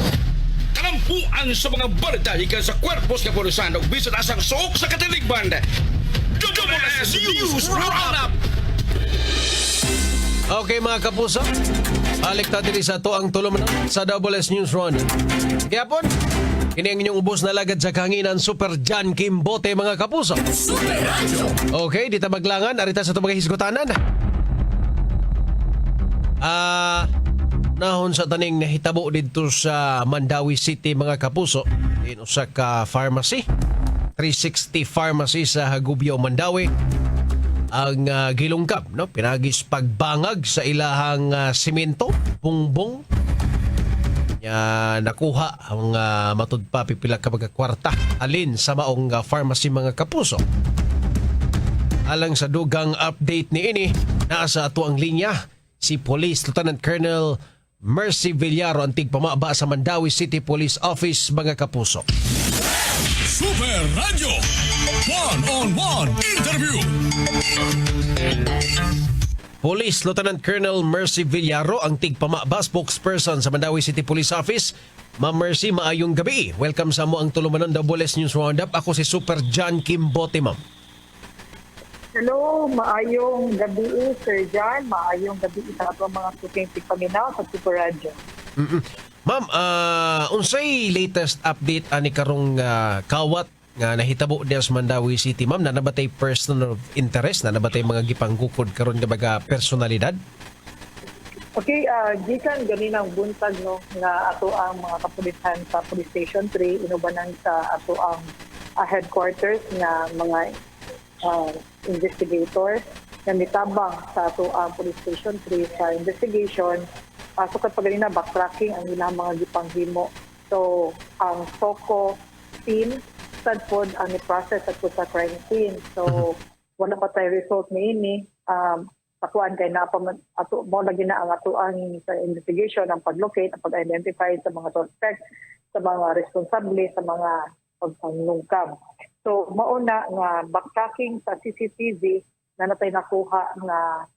S1: Kalampuan sa mga balita ikan sa Cuerpos Kapulisan o bisan asang sook sa katiligban. WS News Roundup!
S2: Okay mga kapuso, balik tayo sa to ang tulong sa WS News Roundup. Kaya po, kini ang inyong ubos na lagad sa kahanginan Super John Kimbote mga kapuso.
S3: Super Radio.
S2: Okay, di ta maglangan, arita sa ito mga hisgotanan. Nahon sa taning nahitabo dito sa Mandawi City mga kapuso, din usa ka pharmacy, 360 Pharmacy sa Hagubyaw, Mandawi, ang gilungkap, no, pinagis pagbangag sa ilahang simento, bungbong. Nakuha ang matud pa pipila ka mga kwarta alin sa maong pharmacy mga kapuso. Alang sa dugang update ni ini, nasa ato ang linya si Police Lieutenant Colonel Mercy Villaro ang tigpamaba sa Mandawi City Police Office, mga kapuso.
S3: Super Radio One-on-One Interview.
S2: Police Lieutenant Colonel Mercy Villaro ang tigpamaba spokesperson sa Mandawi City Police Office. Ma'am Mercy, maayong gabi. Welcome sa mo ang tulumanon Double-S News Roundup. Ako si Super John Kimbote, ma'am.
S8: Hello, maayong gabi, Sir John. Maayong gabi sa ato mga suking tigpaminaw sa Super Radio.
S2: Ma'am, unsay latest update ani karong kawat nga nahitabo diya sa Mandawi City, ma'am? Na nabatay person of interest, na nabatay mga gipanggukod karon nga baga personalidad?
S8: Okay, gikan ganinang buntag no nga ato ang mga kapulisan sa Police Station 3 inubanan sa ato ang headquarters nga mga investigator na mitabang sa ato ang Police Station 3 sa investigation. Sukat pa ganina backtracking ang ilang mga gipanghimo. So ang SOCO team sad pod ang i-process at sa crime scene. So wala pa tayo result niini. Pakuan kay na ato mo lagi na ang ato ang sa investigation, ang pag-locate, ang pag-identify sa mga suspect, sa mga responsable sa mga pagpanglungkab. So mauna nga backtracking sa CCTV na natay nakuha nga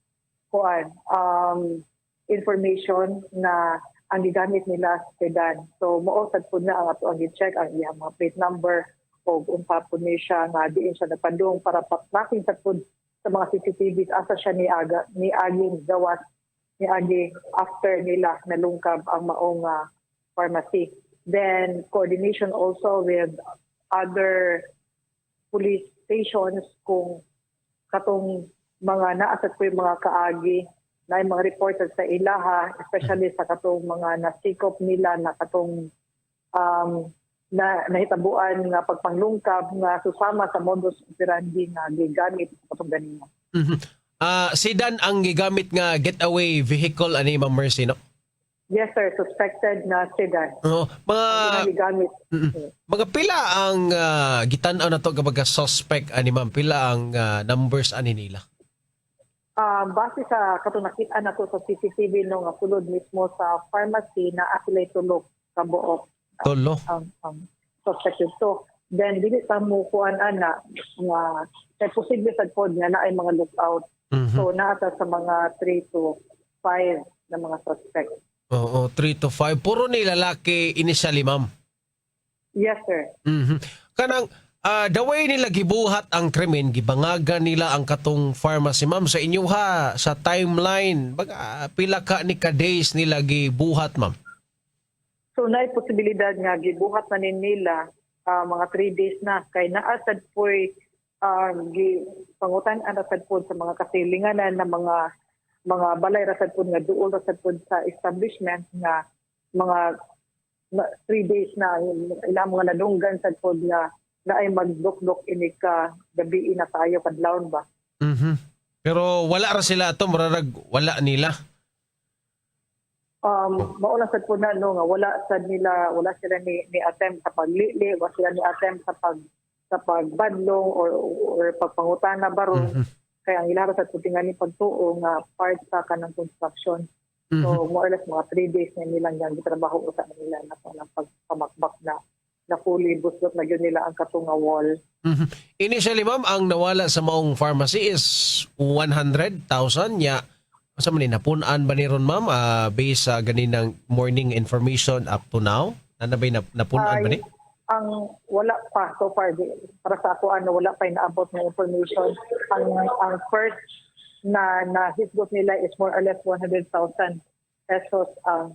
S8: kuan information na ang gigamit nila sa sedan. So moosad po na ang ato ang i-check ang iyang mga plate number o unsa po niya siya nga diin siya napadung para backtracking sa po sa mga CCTV asa siya ni aging gawas ni agi after nila nalungkab ang maong pharmacy. Then coordination also with other police stations kung katong mga naasat po yung mga kaagi na yung mga reported sa ilaha, especially sa katong mga nasikop nila na katong na nahitabuan nga pagpanglungkab nga susama sa modus operandi nga gigamit sa katong ganina.
S2: Sedan ang gigamit nga getaway vehicle ani Ma'am Mercy, no?
S8: Yes sir, suspected na sedan.
S2: Mga pila ang gitan-aw na to kapag suspect ani ma'am, pila ang numbers ani nila?
S8: Base sa katong nakita na to sa CCTV no nga sulod mismo sa pharmacy na asilay tulog kabuok.
S2: Tulo?
S8: Suspected. So, then, dili sa mo kuan ana nga posible sa pod nga na ay mga lookout. So, naata sa mga 3 to 5 na mga suspect.
S2: Oo, 3 to 5. Puro ni lalaki initially, ma'am?
S8: Yes, sir.
S2: Kanang, the way nila gibuhat ang krimen, gibangagan nila ang katong pharmacy, ma'am. Sa inyo ha, sa timeline, baga, pila ka ni ka-days nila gibuhat, ma'am?
S8: So, naay posibilidad nga gibuhat na nila mga 3 days na kay naasad po'y pangutan anasad po sa mga kasilinganan na mga balay rasad po nga duol rasad po sa establishment nga mga 3 days na ilang mga nadunggan sad po nga na ay magdok-dok ini ka gabi na tayo kadlawon ba.
S2: Pero wala ra sila ato, mararag wala nila.
S8: Mauna sad po na no nga wala sila ni attempt sa paglili, wala sila ni attempt sa pagbadlong or pagpangutana baron. Kaya ang ilara sa putingani pagtuo nga part sa kanang construction. So more or less mga 3 days na nilang yan gitrabaho usa nila na pagpamakbak na fully busot na yun nila ang katunga wall.
S2: Initially ma'am, ang nawala sa maong pharmacy is 100,000 nya. Asa man ni napunan ba ni ron ma'am based sa ganinang morning information up to now? Ano ba napunan ba ni?
S8: Ang wala pa so far para sa ako wala pa inaabot na information. Ang first na hisgot nila is more or less 100,000 pesos ang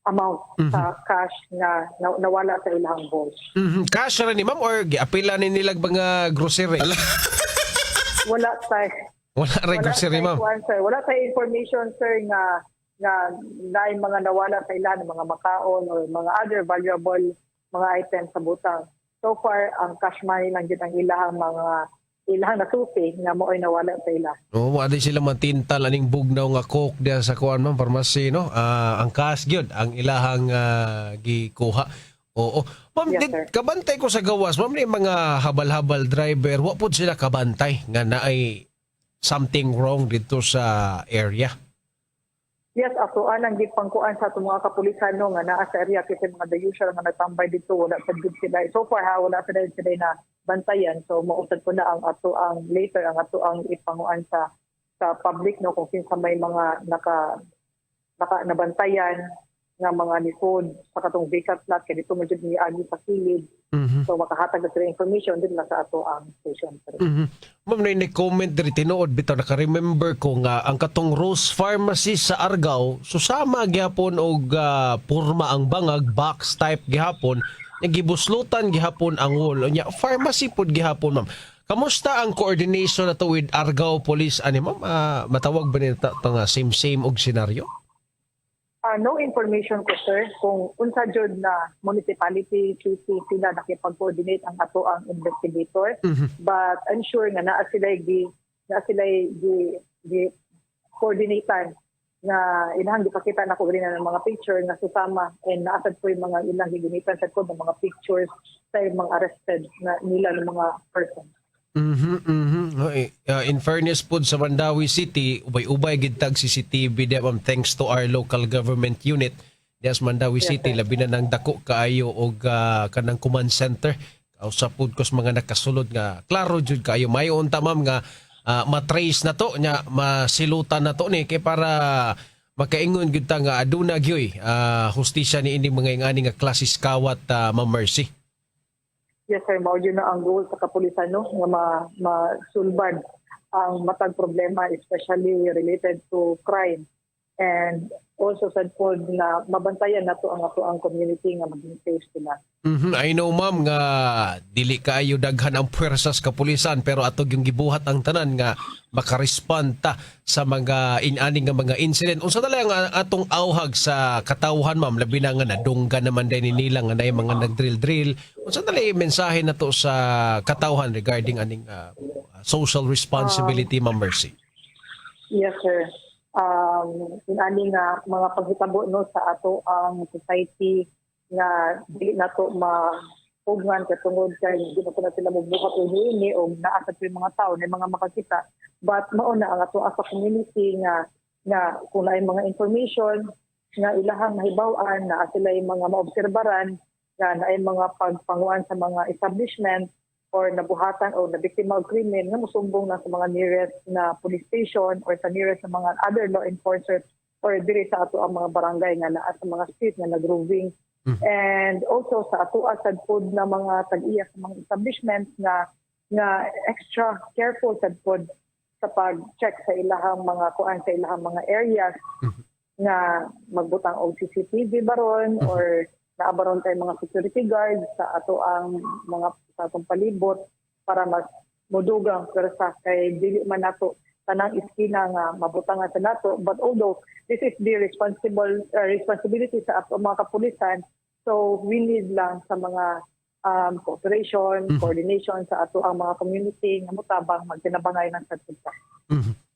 S8: amount sa cash na nawala sa ilang balls.
S2: Cash ra ni ma'am or giapila ni nilag mga grocery?
S8: Wala tayo.
S2: Wala rin grocery, ma'am.
S8: Wala tayong information, sir, nga yung mga nawala sa ilan, mga makaon or mga other valuable mga items sa butang. So far, ang cash money lang din ang ilahang nasusi nga mo ay nawala sa ila.
S2: Wala sila matintal aning bugnaw nga coke diya sa kuan ma'am, pharmacy, no? Ang cash gyud ang ilahang gikuha. Oo. Ma'am, kabantay ko sa gawas, ma'am, ni mga habal-habal driver, wa pud sila kabantay nga naay something wrong dito sa area.
S8: Yes, ako anang gipangkuan sa itong mga kapulisan nga naa sa area kasi mga the usual nga nagtambay dito wala sa good sila. So far wala sila na bantayan. So mausad ko na ang ato ang later ang ato ang ipanguan sa public no kung kinsa may mga nabantayan nga mga likod sa katong vacant lot kay dito medyo ni agi sa kilid. So makahatag na sila information din lang sa ato ang station.
S2: Ma'am, na comment diri tinuod bitaw naka-remember ko nga ang katong Rose Pharmacy sa Argao susama gihapon og porma ang bangag box type gihapon nga gibuslutan gihapon ang wall nya pharmacy pod gihapon ma'am. Kamusta ang coordination nato with Argao Police ani ma'am? Matawag ba nito nga same og senaryo?
S8: No information ko sir kung unsa jud na municipality QC sila nakipag-coordinate ang ato ang investigator. But I'm sure nga naa sila gi coordinatean nga ilang gipakita na ko rin ng mga picture nga susama and naasad po yung mga ilang gigunitan sa ko ng mga pictures sa mga arrested na nila ng mga person.
S2: In fairness po sa Mandawi City, ubay-ubay gitag CCTV di ma'am thanks to our local government unit. Dias Mandawi City labi na nang dako kaayo og kanang command center. Usap pud kos mga nakasulod nga klaro jud kaayo mayo unta ma'am nga matrace na to nya masilutan na to ni kay para makaingon gyud ta nga aduna gyoy hustisya ni ini mga ingani nga klasis kawat Ma'am Mercy.
S8: Yes sir, mao yun na ang goal sa kapulisan no nga masulbad ang matag problema especially related to crime and also sad po na mabantayan nato ang ato ang community nga maging safe sila.
S2: I know ma'am nga dili kaayo daghan ang puwersas kapulisan pero atog yung gibuhat ang tanan nga makarespond ta sa mga inaning nga mga incident. Unsa talaga ang atong awhag sa katawhan ma'am labi na nga nadunggan naman din nila nga nay mga nagdrill-drill. Unsa talaga yung mensahe nato sa katawhan regarding aning social responsibility Ma'am Mercy?
S8: Yes sir. Inani nga mga paghitabo no sa ato ang society nga dili nato maugman katungod kay hindi na sila magbuhat o niini o naasad yung mga tao na mga makakita but mao na ang ato as a community nga kung naay mga information nga ilahang mahibaw-an na sila yung mga maobserbaran nga naay mga pagpanguan sa mga establishment or nabuhatan o nabiktima of krimen nga musumbong na sa mga nearest na police station or sa nearest na mga other law enforcers or diri sa ato ang mga barangay nga naa sa mga street nga nag-roving. And also sa ato sad pod na mga tag-iya sa mga establishment nga extra careful sad pod sa pag-check sa ilahang mga kuan sa ilahang mga areas nga magbutang og CCTV baron or naabaron tayo mga security guards sa ato ang mga sa atong palibot para mas mudugang persa kay dili man nato tanang iskina nga mabutangan sa nato but although this is the responsibility sa ato mga kapulisan so we need lang sa mga cooperation, coordination sa ato ang mga community nga mutabang magtinabangay ng sadta.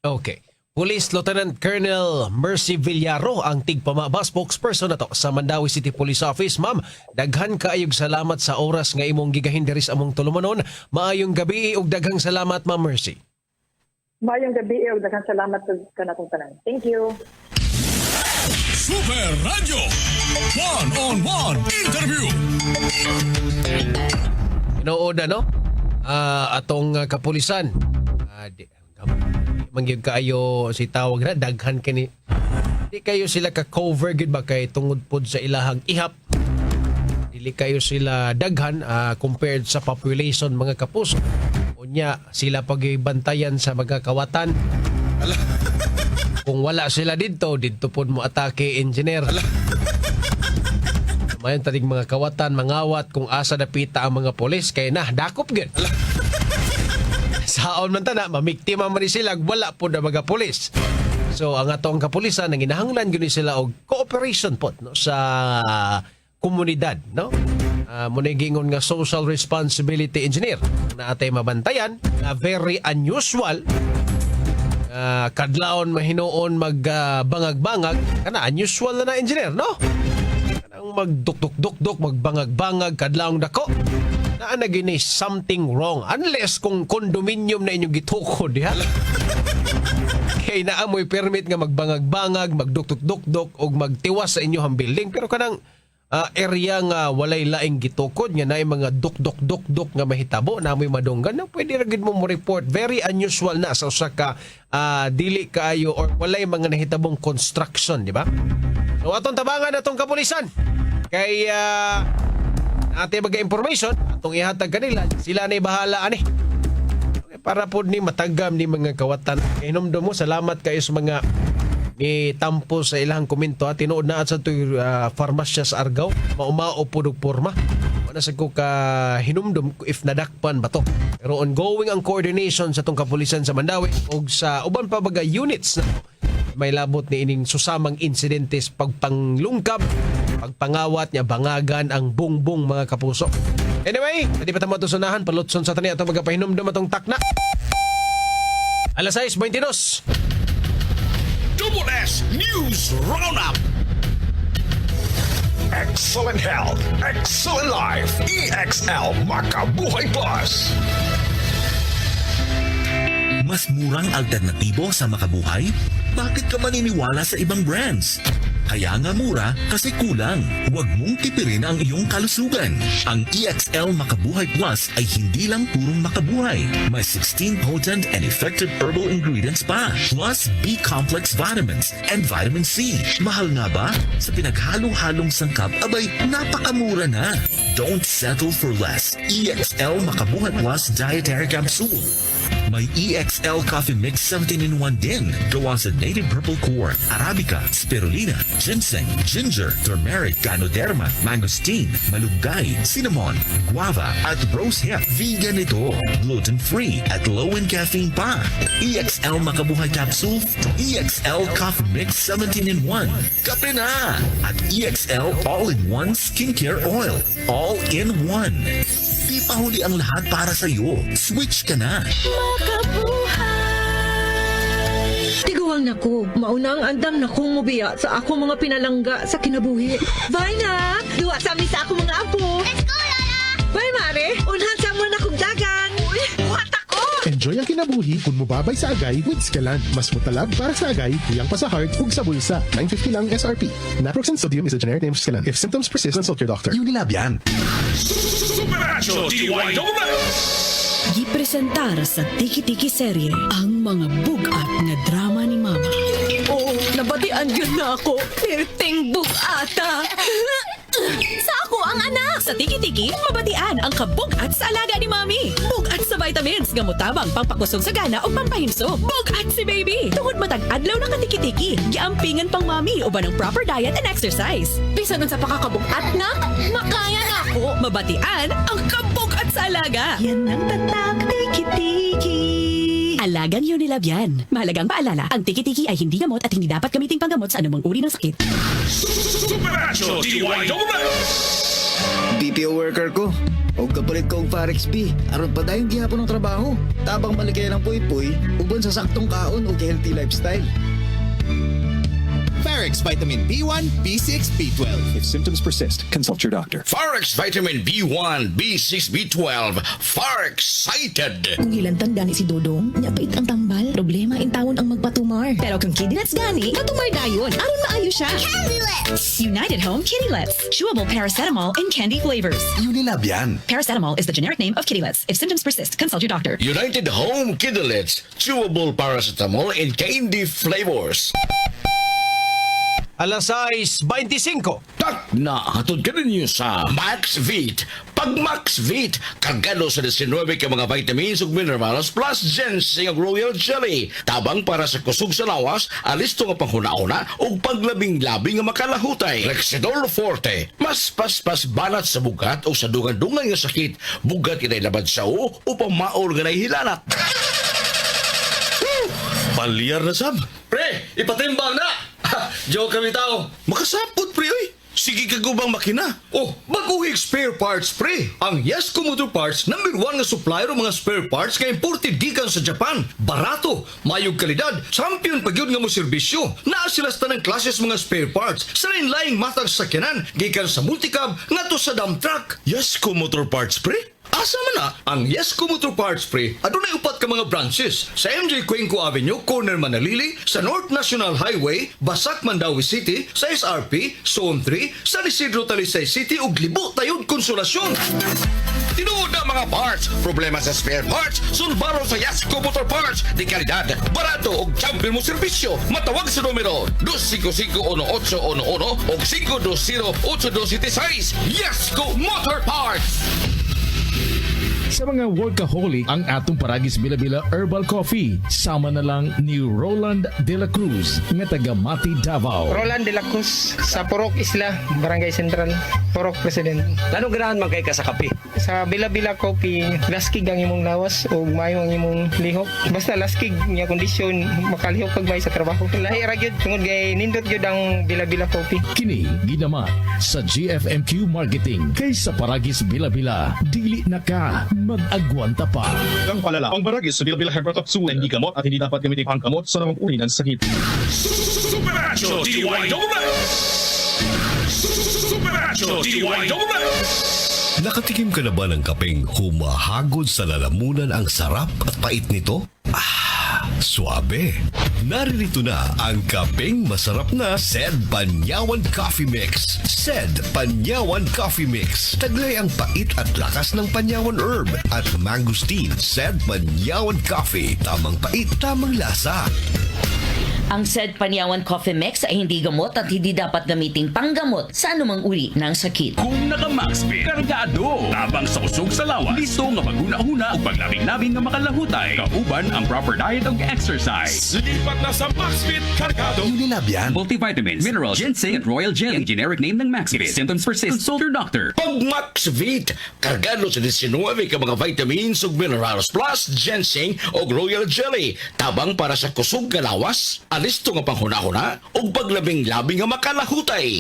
S2: Okay. Police Lieutenant Colonel Mercy Villaro ang tigpamaba spokesperson nato sa Mandawi City Police Office. Ma'am, daghan kaayog salamat sa oras nga imong gigahin diri sa among tulumanon. Maayong gabi ug daghang salamat Ma'am Mercy.
S8: Maayong gabi ug daghang salamat sa kanatong tanan. Thank you.
S3: Super Radio One-on-One Interview.
S2: Nood no? Atong kapulisan. Mangyog kaayo si tawag na daghan kani di kayo sila ka cover gid ba kay tungod pod sa ilahang ihap dili kayo sila daghan compared sa population mga kapuso unya sila pagibantayan sa mga kawatan kung wala sila didto pod mo atake engineer mayon tanig mga kawatan mangawat kung asa dapita ang mga pulis kay na dakop gid saon man tana mamiktima man sila wala po na mga pulis. So ang atong kapulisan nang ginahanglan gyud sila og cooperation po no sa komunidad no. Muna gingon nga social responsibility engineer na atay mabantayan na very unusual kadlawon mahinuon magbangag-bangag kana unusual na engineer no. Kanang magduk-duk-duk magbangag-bangag kadlawon dako. Na gini something wrong unless kung condominium na inyong gitukod ha. kay naamoy permit nga magbangag-bangag, magdukdok-dukdok o magtiwas sa inyong building. Pero kanang area nga walay laing gitukod nga naay mga duk-duk-duk-duk nga mahitabo na amoy madunggan, na pwede ra gid mo report. Very unusual na sa usa ka dili kaayo or walay mga nahitabong construction, di ba? So atong tabangan atong kapulisan kay ate mga information atong ihatag kanila, sila na bahala ani. Okay, para po ni matagam ni mga kawatan. Kay hinumdum mo, salamat kayo sa mga ni tampo sa ilang komento. Tinuod na at sa ito'y farmasya sa Argao, maumao po ng porma. Wala sa ko ka hinumdum if nadakpan ba to. Pero ongoing ang coordination sa itong kapulisan sa Mandawi o sa uban pa baga units na may labot ni ining susamang insidentes, pagpanglungkab, pagpangawat niya, bangagan ang bungbong mga kapuso. Anyway, pwede pa tamo tusunahan, palutson sa tani atong magapahinumdum atong takna. Alas 6:22.
S1: Double S News Roundup.
S31: Excellent health, excellent life. EXL Makabuhay Plus.
S9: Mas murang alternatibo sa Makabuhay? Bakit ka maniniwala sa ibang brands? Kaya nga mura kasi kulang. Huwag mong tipirin ang iyong kalusugan. Ang EXL Makabuhay Plus ay hindi lang purong makabuhay. May 16 potent and effective herbal ingredients pa. Plus B-complex vitamins and vitamin C. Mahal nga ba? Sa pinaghalo-halong sangkap, abay, napakamura na. Don't settle for less. EXL Makabuhay Plus Dietary Capsule. May EXL Coffee Mix 17-in-1 din. Gawa sa native purple corn, Arabica, Spirulina, ginseng, ginger, turmeric, ganoderma, mangosteen, malunggay, cinnamon, guava, at rosehip. Vegan ito. Gluten-free at low in caffeine pa. EXL Makabuhay Capsule, EXL Coffee Mix 17-in-1. Kape na! At EXL All-in-One Skincare Oil. All-in-One. Di pa huli ang lahat para sa iyo. Switch ka na.
S26: Tiguang nako, mauna ang andam na kong mubiya sa ako mga pinalangga sa kinabuhi. Bye na! Duwa sa amin sa ako mga apo. Let's go, Lola! Bye, Mare! Unhan sa mo na kong dagan. Uy, buhat ako!
S22: Enjoy ang kinabuhi kung mubabay sa agay with Scalan. Mas mutalab para sa agay, tuyang pa sa heart, ug sa bulsa. 950 lang SRP. Naproxen sodium is a generic name of Scalan. If symptoms persist, consult your doctor.
S31: Unilab yan.
S1: Supernatural DYWS.
S7: Gipresentar sa Tiki-Tiki serye ang mga bugat na drama ni Mama.
S26: Oo, nabatian yun na ako. Perting bugata.
S7: Sa ako ang anak! Sa Tiki-Tiki, mabatian ang kabugat sa alaga ni Mami. Bugat sa vitamins, gamutabang pampakusog sa gana o pampahimso. Bugat si baby! Tungod matag adlaw ng katiki-tiki, giampingan pang Mami uban ng proper diet and exercise. Bisa nun sa pakakabugat na, makaya na ako. Mabatian ang kabugat sa alaga. Yan ang tatak, Tiki-Tiki. Alagang Unilab yan. Mahalagang paalala, ang Tiki-Tiki ay hindi gamot at hindi dapat gamiting panggamot sa anumang uri ng sakit.
S1: Supernatural DYWS.
S10: BPO worker ko. O kapalit ko og Forex P. Aron pa dayong gihapon ng trabaho. Tabang maligay ng puy-puy, uban sa saktong kaon o healthy lifestyle.
S31: Farex Vitamin B1, B6, B12. If symptoms persist, consult your doctor.
S1: Farex Vitamin B1, B6, B12. Far-excited.
S26: Kung ilang tanda ni si Dodong, niya pait ang tambal. Problema in tawon ang magpatumar. Pero kung Kiddy Nuts gani, matumar dayon. Aron maayo siya.
S20: Candy Lips! United Home Kitty Lips. Chewable paracetamol in candy flavors.
S31: Unilab yan.
S20: Paracetamol is the generic name of Kitty Lips. If symptoms persist, consult your doctor.
S1: United Home Kidulets. Chewable paracetamol in candy flavors.
S2: Alas 6:25.
S1: Tak na, hatod ka ninyo sa Max Vit. Pag Max Vit, kargado sa 19 ka mga vitamins ug minerals plus ginseng ug royal jelly. Tabang para sa kusog sa lawas, alisto nga panghunauna ug paglabing-labing nga makalahutay. Rexidol Forte, mas paspas banat sa bugat o sa dungan-dungan nga sakit. Bugat kinay labad sa o upang maol nga nahihilanat. Palyar na sab.
S11: Pre, ipatimbang na! Joke kami tao.
S1: Makasapot, pre, oy. Sige ka gubang makina.
S11: Oh, baguhig spare parts, pre. Ang Yasco Motor Parts, #1 nga supplier ng mga spare parts nga imported gikan sa Japan. Barato, mayog kalidad, champion pagyud nga mo serbisyo. Naa sila sa tanang klases mga spare parts sa lain-laing matag sakyanan gikan sa multicab ngadto sa dump truck.
S1: Yasco Motor Parts, pre?
S11: Asa man na, ang Yesco Motor Parts Pre, adunay upat ka mga branches sa MJ Cuenco Avenue, Corner Manalili, sa North National Highway, Basak, Mandawi City, sa SRP, Zone 3, San Isidro, Talisay City, ug Libo, Tayod, Konsolasyon.
S1: Tinuod na mga parts, problema sa spare parts, sulbaro sa Yasco Motor Parts, di kalidad, barato ug champion mo serbisyo. Matawag sa numero 255-1811 o 520-8276. Yasco Motor Parts!
S23: Sa mga workaholic, ang atong paragis Bila-Bila Herbal Coffee. Sama na lang ni Roland De La Cruz, nga taga Mati, Davao.
S12: Roland De La Cruz sa Purok Isla, Barangay Central, Purok President.
S13: Anong ganahan man kay ka sa kape?
S12: Sa Bila-Bila Coffee, laskig ang imong lawas o mayo ang imong lihok. Basta laskig niya kondisyon, makalihok pag may sa trabaho. Lahi ra gyud tungod kay nindot gyud ang Bila-Bila Coffee.
S23: Kini ginaman sa GFMQ Marketing kay sa paragis Bila-Bila. Dili na ka mag-agwanta pa.
S22: Ang palala, ang baragis sa Bila-Bila Herbal Capsule hindi gamot at hindi dapat gamitin pangkamot sa namang uri ng sakit.
S3: Superacho DYWS! Superacho DYWS!
S14: Nakatikim ka na ba ng kapeng humahagod sa lalamunan ang sarap at pait nito? Suabe. Naririto na ang kapeng masarap na Sed Panyawan Coffee Mix. Sed Panyawan Coffee Mix. Taglay ang pait at lakas ng Panyawan Herb at Mangosteen. Sed Panyawan Coffee. Tamang pait, tamang lasa.
S15: Ang Sed Panyawan Coffee Mix ay hindi gamot at hindi dapat gamiting panggamot sa anumang uri ng sakit.
S28: Kung naka-Maxfit, kargado. Tabang sa kusog sa lawas. Listo nga maghuna-huna o paglabing-labing nga makalahutay. Kauban ang proper diet ug exercise.
S3: Lipat na sa Maxfit Cargado.
S14: Nilabyan.
S28: Multivitamins, minerals, ginseng at royal jelly. Ang generic name ng Maxfit. If symptoms persist, consult your doctor.
S1: Pag Maxvit, kargado sa 19 ka mga vitamins ug minerals plus ginseng ug royal jelly. Tabang para sa kusog nga lawas, alisto nga panghuna-huna ug paglabing-labing nga makalahutay.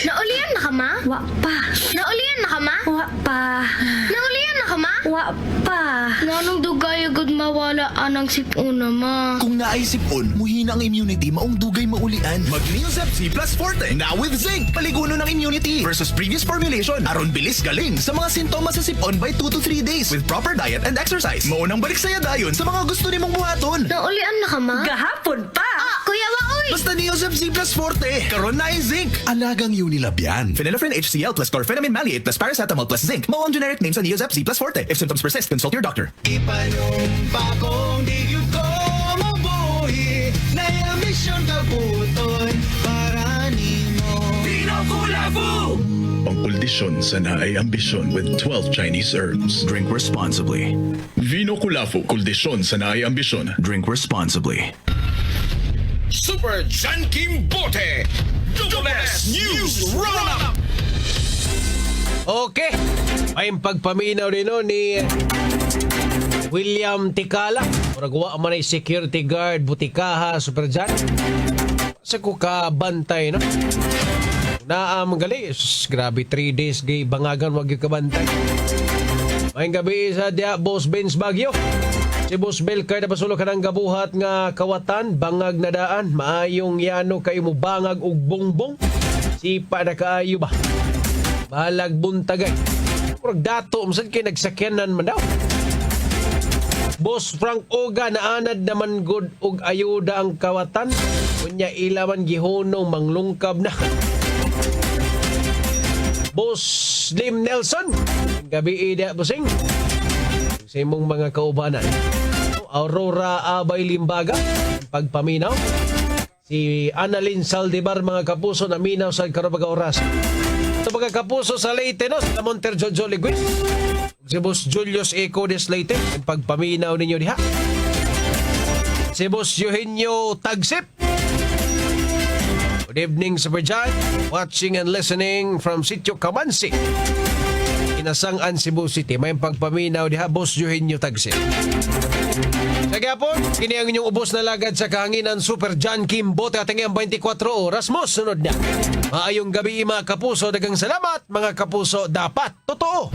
S16: Naulian na ka, ma? Wa pa. Naulian na ka, ma? Wa pa. Naulian na ka, ma? Wa pa. Nanong dugay agad mawala anang sipuna, ma?
S31: Kung naisipon, muhina ang immunity, maong dugay maulian. Mag-Neosep C Plus Forte, now with zinc, paliguno ng immunity versus previous formulation. Aron bilis galing sa mga sintomas sa sipon by 2 to 3 days with proper diet and exercise. Maunang balik saya dayon sa mga gusto nimong buhaton.
S16: Naulian na ka, ma?
S15: Gahapon pa!
S16: Kuya Waoy!
S31: Basta Neosep C Plus Forte, karon na zinc. Alagang Unilab yan. Phenylephrine HCl plus chlorphenamine maleate plus paracetamol plus zinc. Mao ang generic name sa Neosep C Plus Forte. If symptoms persist, consult your doctor.
S3: Ipanumpa kong di yun ko mabuhi na yung mission kabuton para nimo. Pinokulafu!
S22: Ang kondisyon sa naay ambisyon with 12 Chinese herbs.
S31: Drink responsibly.
S22: Vino Kulafu, kondisyon sa naay ambisyon.
S31: Drink responsibly.
S1: Super John Kim Bote, Double S News Roundup.
S2: Okay, may pagpaminaw din no, ni William Tikala. Muragawa man ay security guard, butikaha, super John. Sa ko kabantay, no? Naam gali, grabe 3 days gay bangagan wag yung kabantay. May gabi sa dia Boss Benz Bagyo. Si Boss Belkar na pasulo ka ng gabuhat nga kawatan, bangag na daan, maayong yano kayo mo bangag ug bongbong. Sipa na kaayo ba? Balag buntagay. Murag dato, masan kayo nagsakyanan man daw. Boss Frank Oga naanad naman good ug ayuda ang kawatan. Kunya ilaman gihunong manglungkab na. Boss Slim Nelson, gabi ida busing. Sa imong mga kaubanan. Aurora Abay Limbaga, pagpaminaw. Si Annalyn Saldivar, mga kapuso na minaw sa karubaga oras. Ito mga kapuso sa Leyte, no? Sa Monter Jojo Liguis. Si Boss Julius Eco des Leyte, pagpaminaw ninyo diha. Si Boss Eugenio Tagsip. Good evening, Super John. Watching and listening from Sitio Kamansi. Inasangan Cebu City. May pagpaminaw diha, Boss Eugenio Tagsip. Kagapon, kini ang inyong ubos na lagad sa kahanginan Super John Kim Bote at ang 24 oras mo. Sunod na. Maayong gabi mga kapuso. Dagang salamat mga kapuso. Dapat totoo.